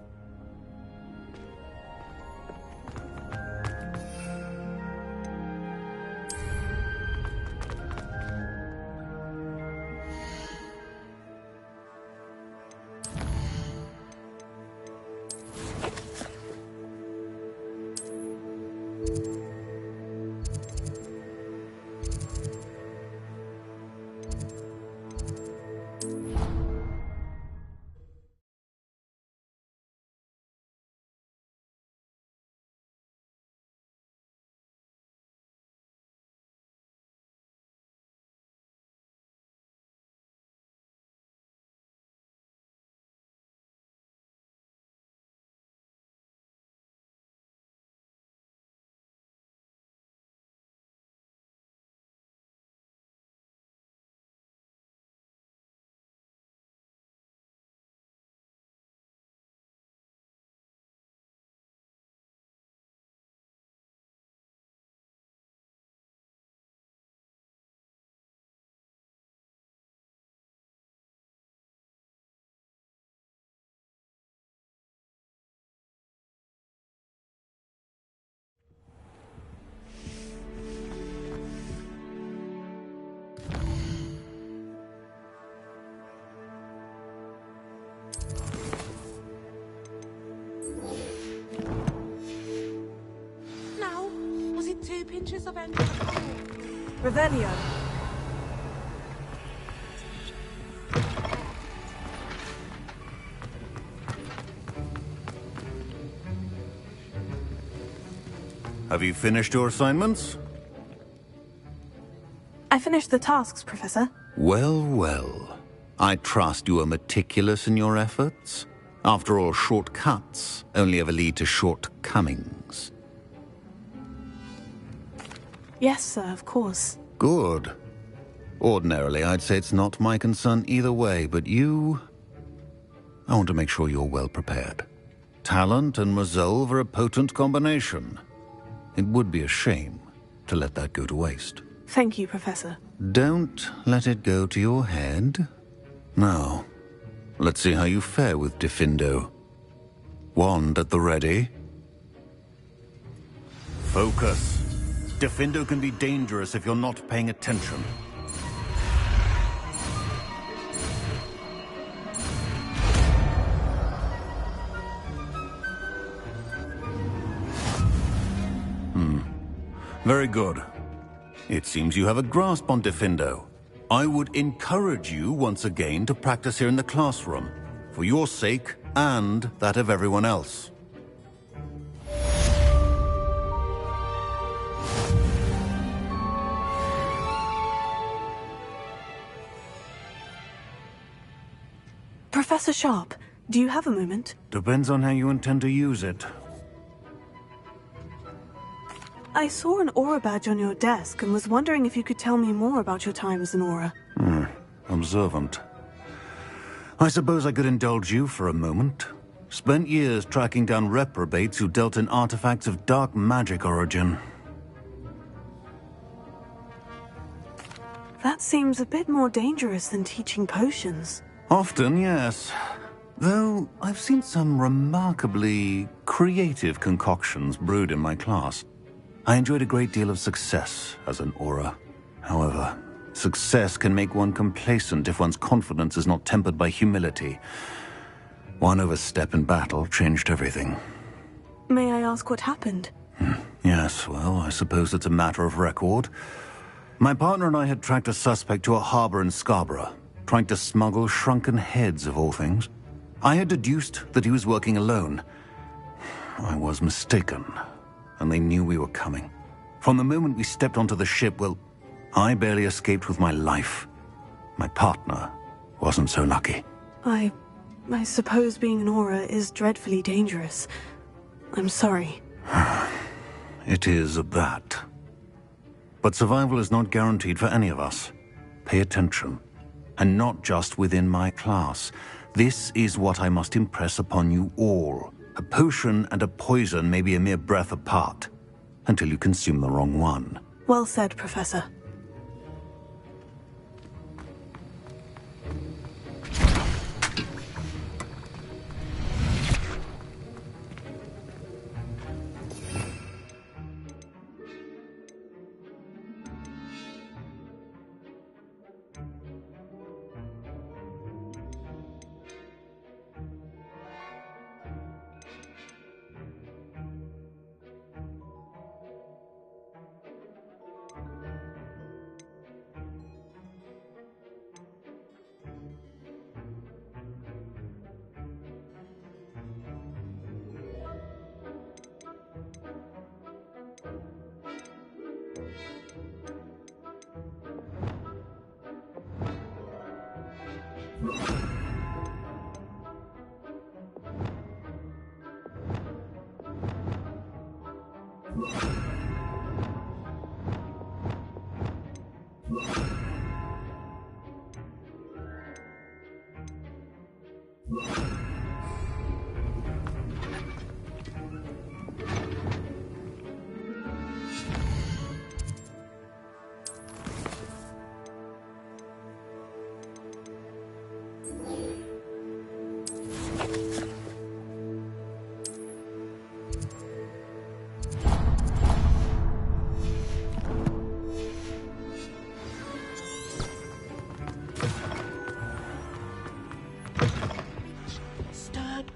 pinches of Revelio. Have you finished your assignments? I finished the tasks, Professor. Well, well. I trust you are meticulous in your efforts. After all, shortcuts only ever lead to shortcomings. Yes, sir, of course. Good. Ordinarily, I'd say it's not my concern either way, but you... I want to make sure you're well prepared. Talent and resolve are a potent combination. It would be a shame to let that go to waste. Thank you, Professor. Don't let it go to your head. Now, let's see how you fare with Diffindo. Wand at the ready. Focus. Diffindo can be dangerous if you're not paying attention. Very good. It seems you have a grasp on Diffindo. I would encourage you once again to practice here in the classroom, for your sake and that of everyone else. Professor Sharp, do you have a moment? Depends on how you intend to use it. I saw an aura badge on your desk and was wondering if you could tell me more about your time as an aura. Observant. I suppose I could indulge you for a moment. Spent years tracking down reprobates who dealt in artifacts of dark magic origin. That seems a bit more dangerous than teaching potions. Often, yes. Though I've seen some remarkably creative concoctions brewed in my class. I enjoyed a great deal of success as an aura. However, success can make one complacent if one's confidence is not tempered by humility. One overstep in battle changed everything. May I ask what happened? Yes, well, I suppose it's a matter of record. My partner and I had tracked a suspect to a harbor in Scarborough, trying to smuggle shrunken heads of all things. I had deduced that he was working alone. I was mistaken, and they knew we were coming. From the moment we stepped onto the ship, well, I barely escaped with my life. My partner wasn't so lucky. I suppose being an aura is dreadfully dangerous. I'm sorry. It is at that. But survival is not guaranteed for any of us. Pay attention. And not just within my class. This is what I must impress upon you all. A potion and a poison may be a mere breath apart, until you consume the wrong one. Well said, Professor.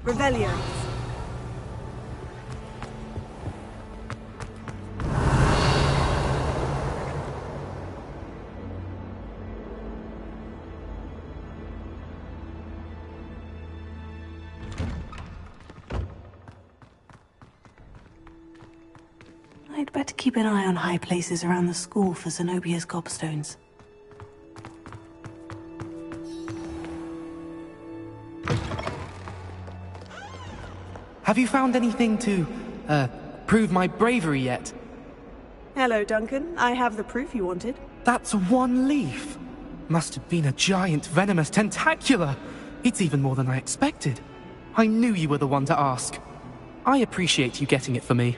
Revelio. I'd better keep an eye on high places around the school for Zenobia's gobstones. Have you found anything to, prove my bravery yet? Hello, Duncan. I have the proof you wanted. That's one leaf. Must have been a giant venomous tentacula. It's even more than I expected. I knew you were the one to ask. I appreciate you getting it for me.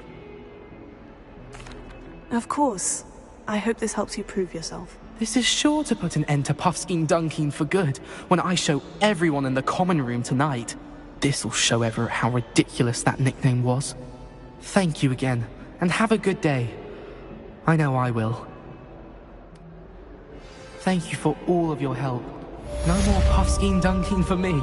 Of course. I hope this helps you prove yourself. This is sure to put an end to Puffskein Dunkeen for good when I show everyone in the common room tonight. This'll show Everett how ridiculous that nickname was. Thank you again, and have a good day. I know I will. Thank you for all of your help. No more Puffskein Dunkeen for me.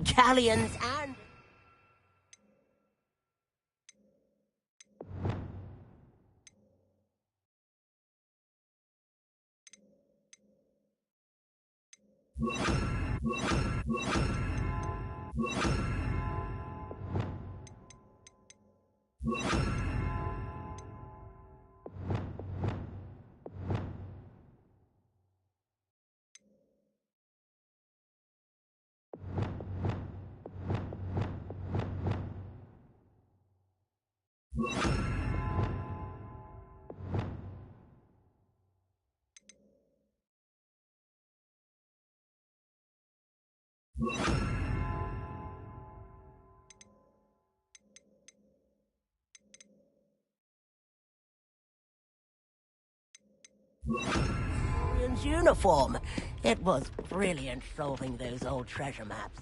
Galleons and... Uniform. It was brilliant solving those old treasure maps.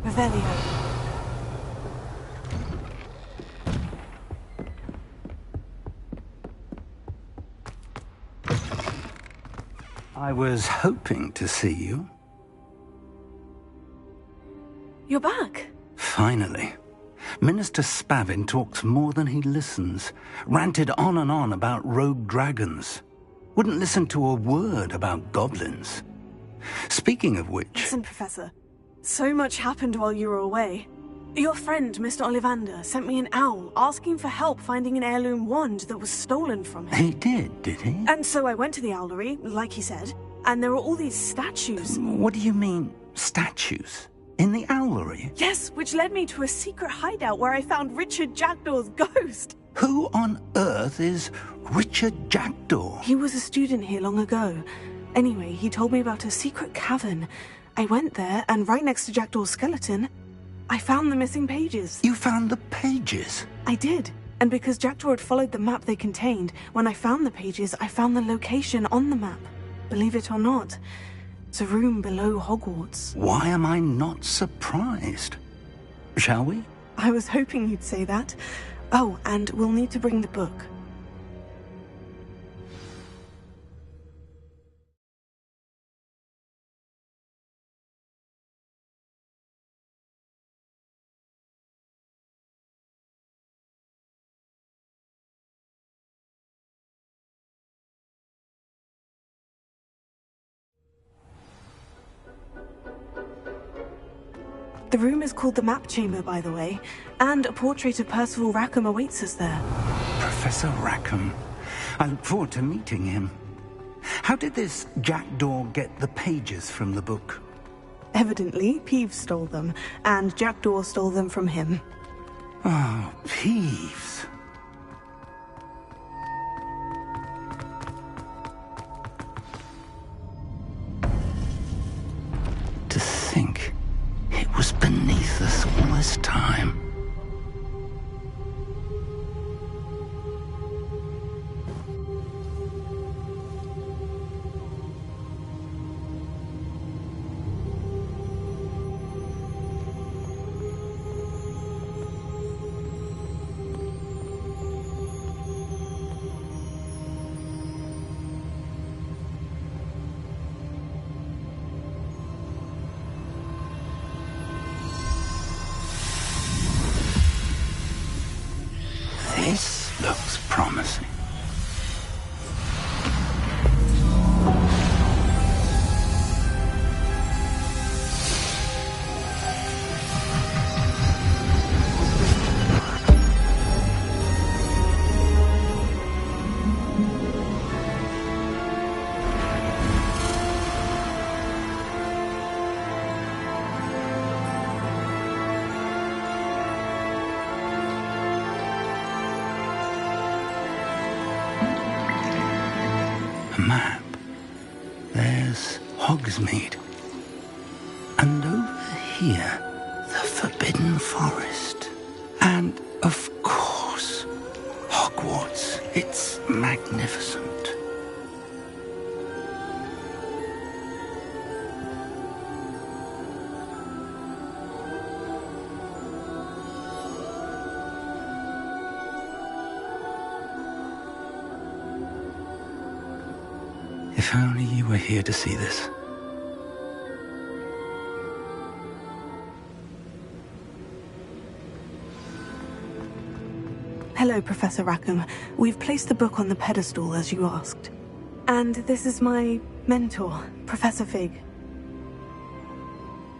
Revelio. I was hoping to see you. You're back. Finally. Minister Spavin talks more than he listens. Ranted on and on about rogue dragons. Wouldn't listen to a word about goblins. Speaking of which... Listen, Professor. So much happened while you were away. Your friend, Mr. Ollivander, sent me an owl asking for help finding an heirloom wand that was stolen from him. He did he? And so I went to the owlery, like he said, and there were all these statues. What do you mean, statues? In the owlery? Yes, which led me to a secret hideout where I found Richard Jackdaw's ghost. Who on earth is Richard Jackdaw? He was a student here long ago. Anyway, he told me about a secret cavern. I went there, and right next to Jackdaw's skeleton, I found the missing pages. You found the pages? I did. And because Jackdaw had followed the map they contained, when I found the pages, I found the location on the map. Believe it or not, it's a room below Hogwarts. Why am I not surprised? Shall we? I was hoping you'd say that. Oh, and we'll need to bring the book. The room is called the Map Chamber, by the way, and a portrait of Percival Rackham awaits us there. Professor Rackham. I look forward to meeting him. How did this Jackdaw get the pages from the book? Evidently, Peeves stole them, and Jackdaw stole them from him. Oh, Peeves. To think it was beneath us all this time. This looks promising. A map. There's Hogsmeade. And over here, the Forbidden Forest. And, of course, Hogwarts. It's magnificent. If only you were here to see this. Hello, Professor Rackham. We've placed the book on the pedestal, as you asked. And this is my mentor, Professor Fig.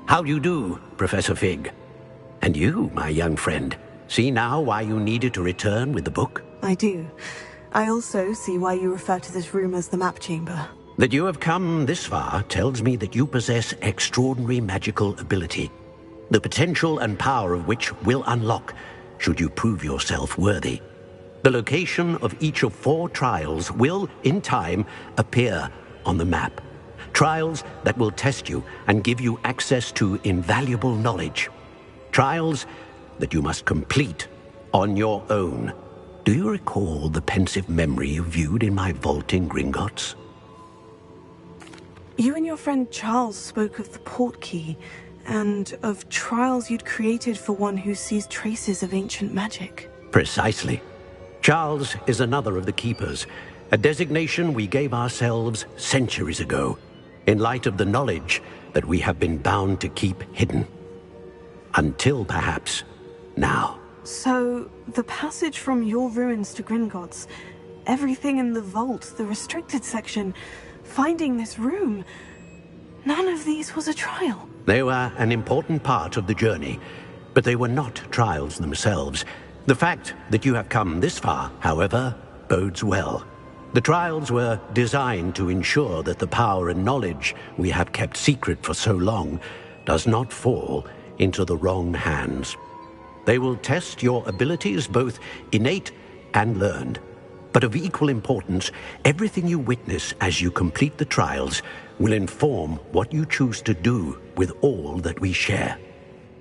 How do you do, Professor Fig? And you, my young friend, see now why you needed to return with the book? I do. I also see why you refer to this room as the map chamber. That you have come this far tells me that you possess extraordinary magical ability, the potential and power of which will unlock should you prove yourself worthy. The location of each of 4 trials will, in time, appear on the map. Trials that will test you and give you access to invaluable knowledge. Trials that you must complete on your own. Do you recall the pensive memory you viewed in my vault in Gringotts? You and your friend Charles spoke of the portkey, and of trials you'd created for one who sees traces of ancient magic. Precisely. Charles is another of the Keepers, a designation we gave ourselves centuries ago, in light of the knowledge that we have been bound to keep hidden. Until, perhaps, now. So, the passage from your ruins to Gringotts, everything in the vault, the restricted section, finding this room, none of these was a trial. They were an important part of the journey, but they were not trials themselves. The fact that you have come this far, however, bodes well. The trials were designed to ensure that the power and knowledge we have kept secret for so long does not fall into the wrong hands. They will test your abilities, both innate and learned. But of equal importance, everything you witness as you complete the trials will inform what you choose to do with all that we share.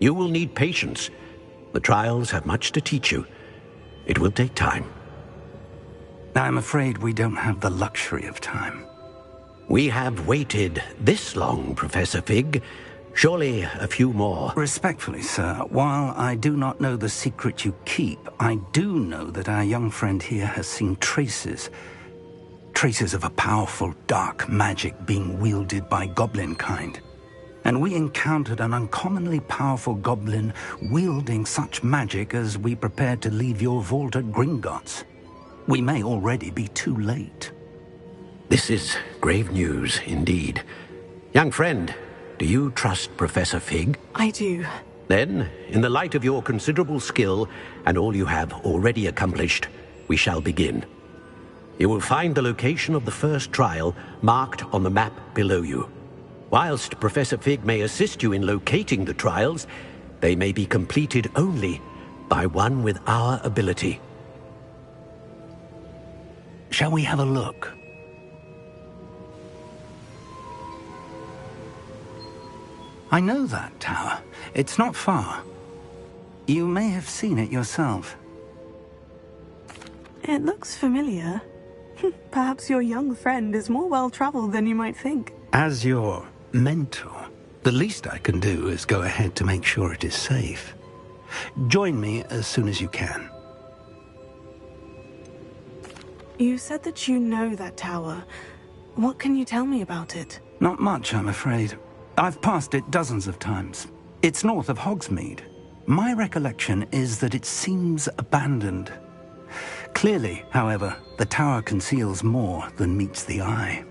You will need patience. The trials have much to teach you. It will take time. I'm afraid we don't have the luxury of time. We have waited this long, Professor Fig. Surely a few more. Respectfully, sir, while I do not know the secret you keep, I do know that our young friend here has seen traces of a powerful dark magic being wielded by goblin kind. And we encountered an uncommonly powerful goblin wielding such magic as we prepared to leave your vault at Gringotts. We may already be too late. This is grave news indeed. Young friend, do you trust Professor Fig? I do. Then, in the light of your considerable skill and all you have already accomplished, we shall begin. You will find the location of the first trial marked on the map below you. Whilst Professor Fig may assist you in locating the trials, they may be completed only by one with our ability. Shall we have a look? I know that tower. It's not far. You may have seen it yourself. It looks familiar. Perhaps your young friend is more well-traveled than you might think. As your mentor, the least I can do is go ahead to make sure it is safe. Join me as soon as you can. You said that you know that tower. What can you tell me about it? Not much, I'm afraid. I've passed it dozens of times. It's north of Hogsmeade. My recollection is that it seems abandoned. Clearly, however, the tower conceals more than meets the eye.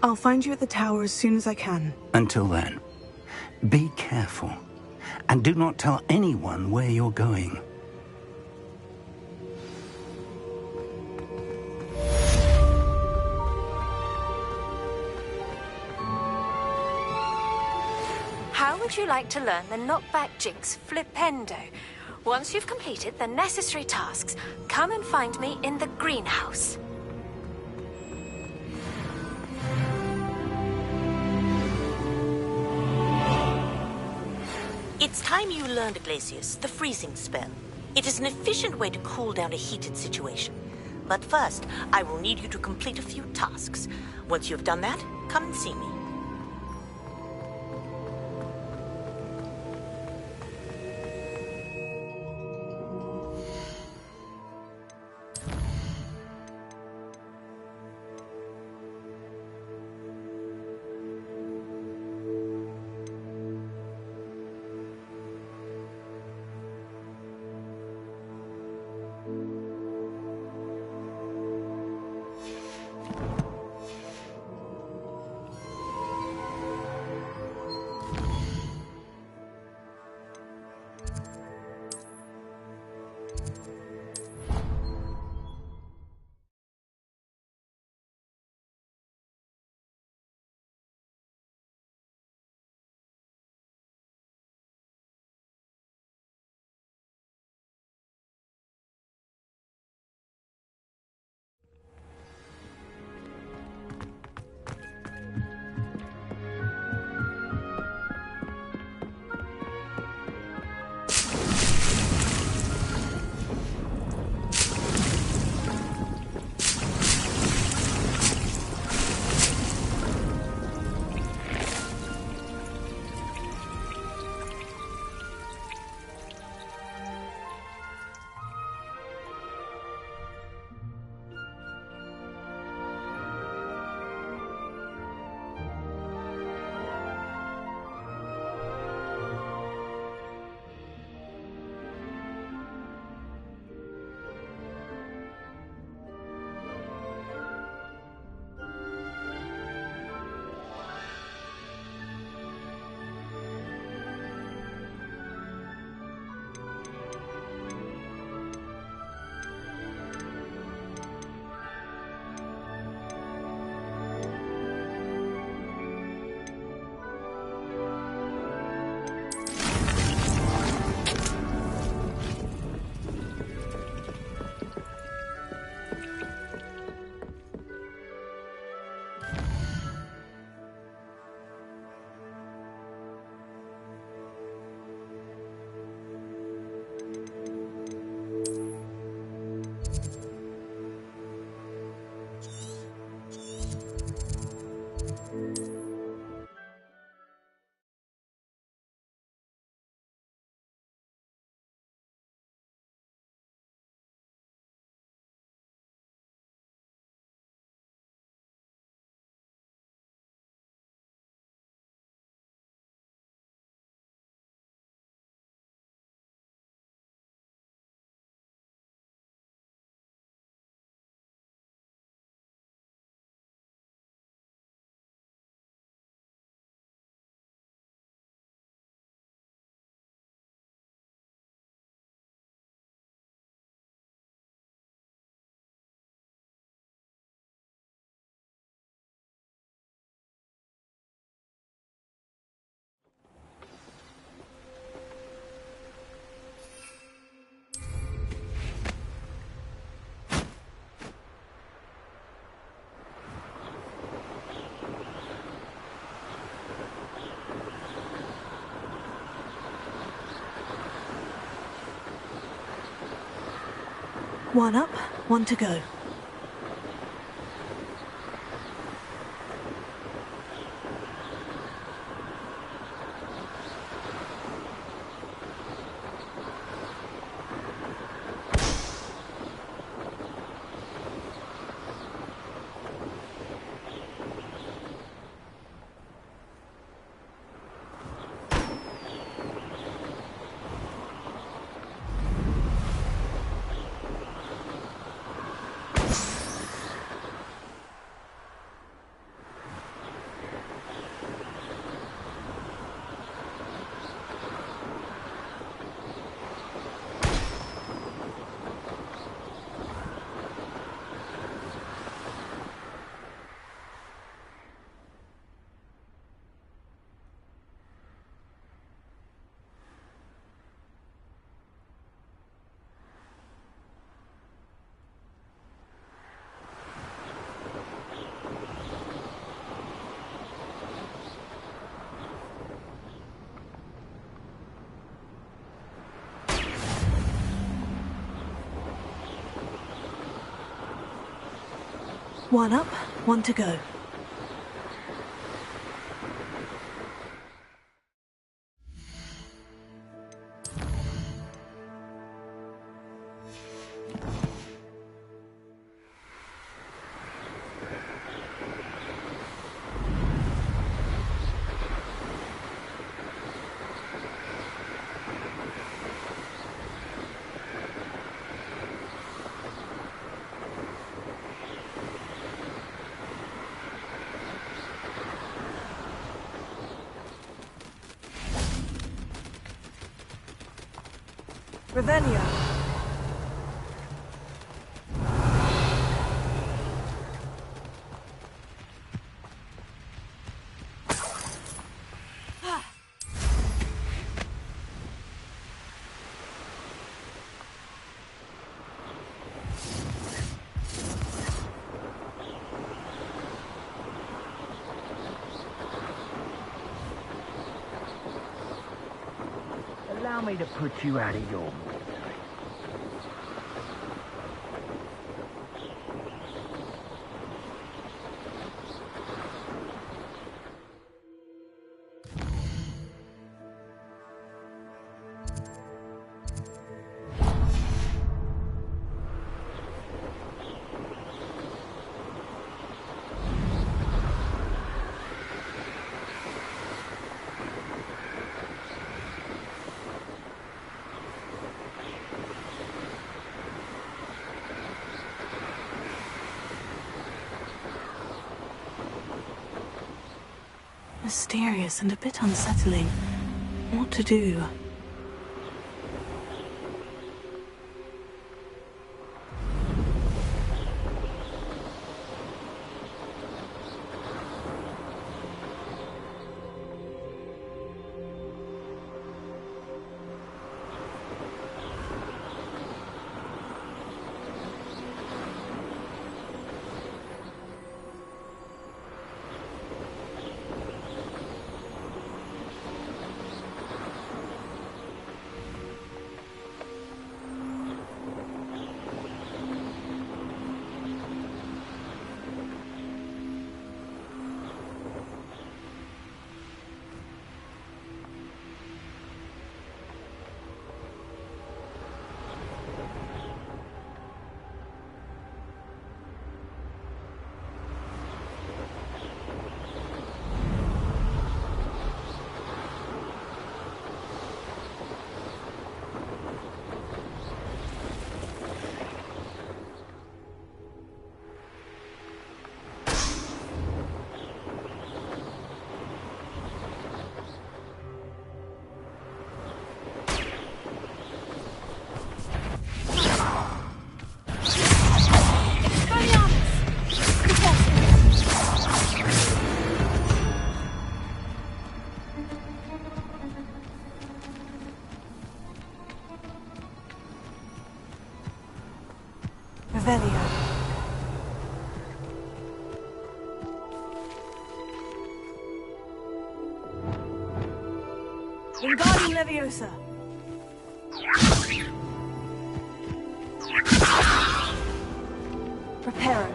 I'll find you at the tower as soon as I can. Until then, be careful, and do not tell anyone where you're going. How would you like to learn the knockback jinx flipendo? Once you've completed the necessary tasks, come and find me in the greenhouse. It's time you learned, Glacius, the freezing spell. It is an efficient way to cool down a heated situation. But first, I will need you to complete a few tasks. Once you've done that, come and see me. One up, one to go. One up, one to go. Revelio. Allow me to put you out of your misery. Mysterious and a bit unsettling. What to do? Revelio. Wingardium Leviosa. Reparo.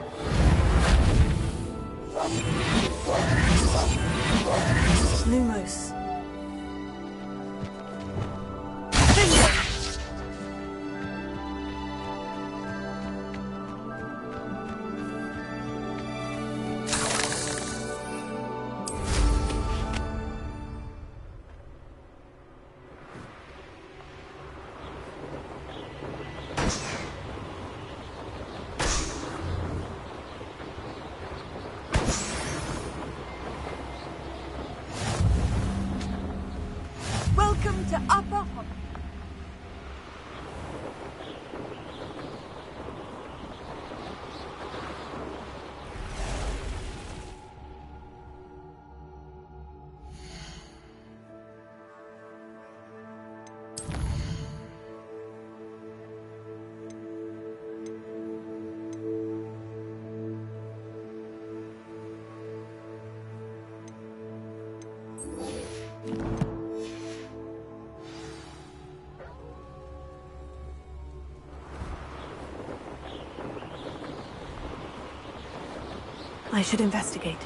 Lumos. Welcome to Upper Hogwarts. I should investigate.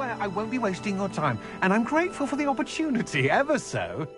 swear I won't be wasting your time, and I'm grateful for the opportunity, ever so.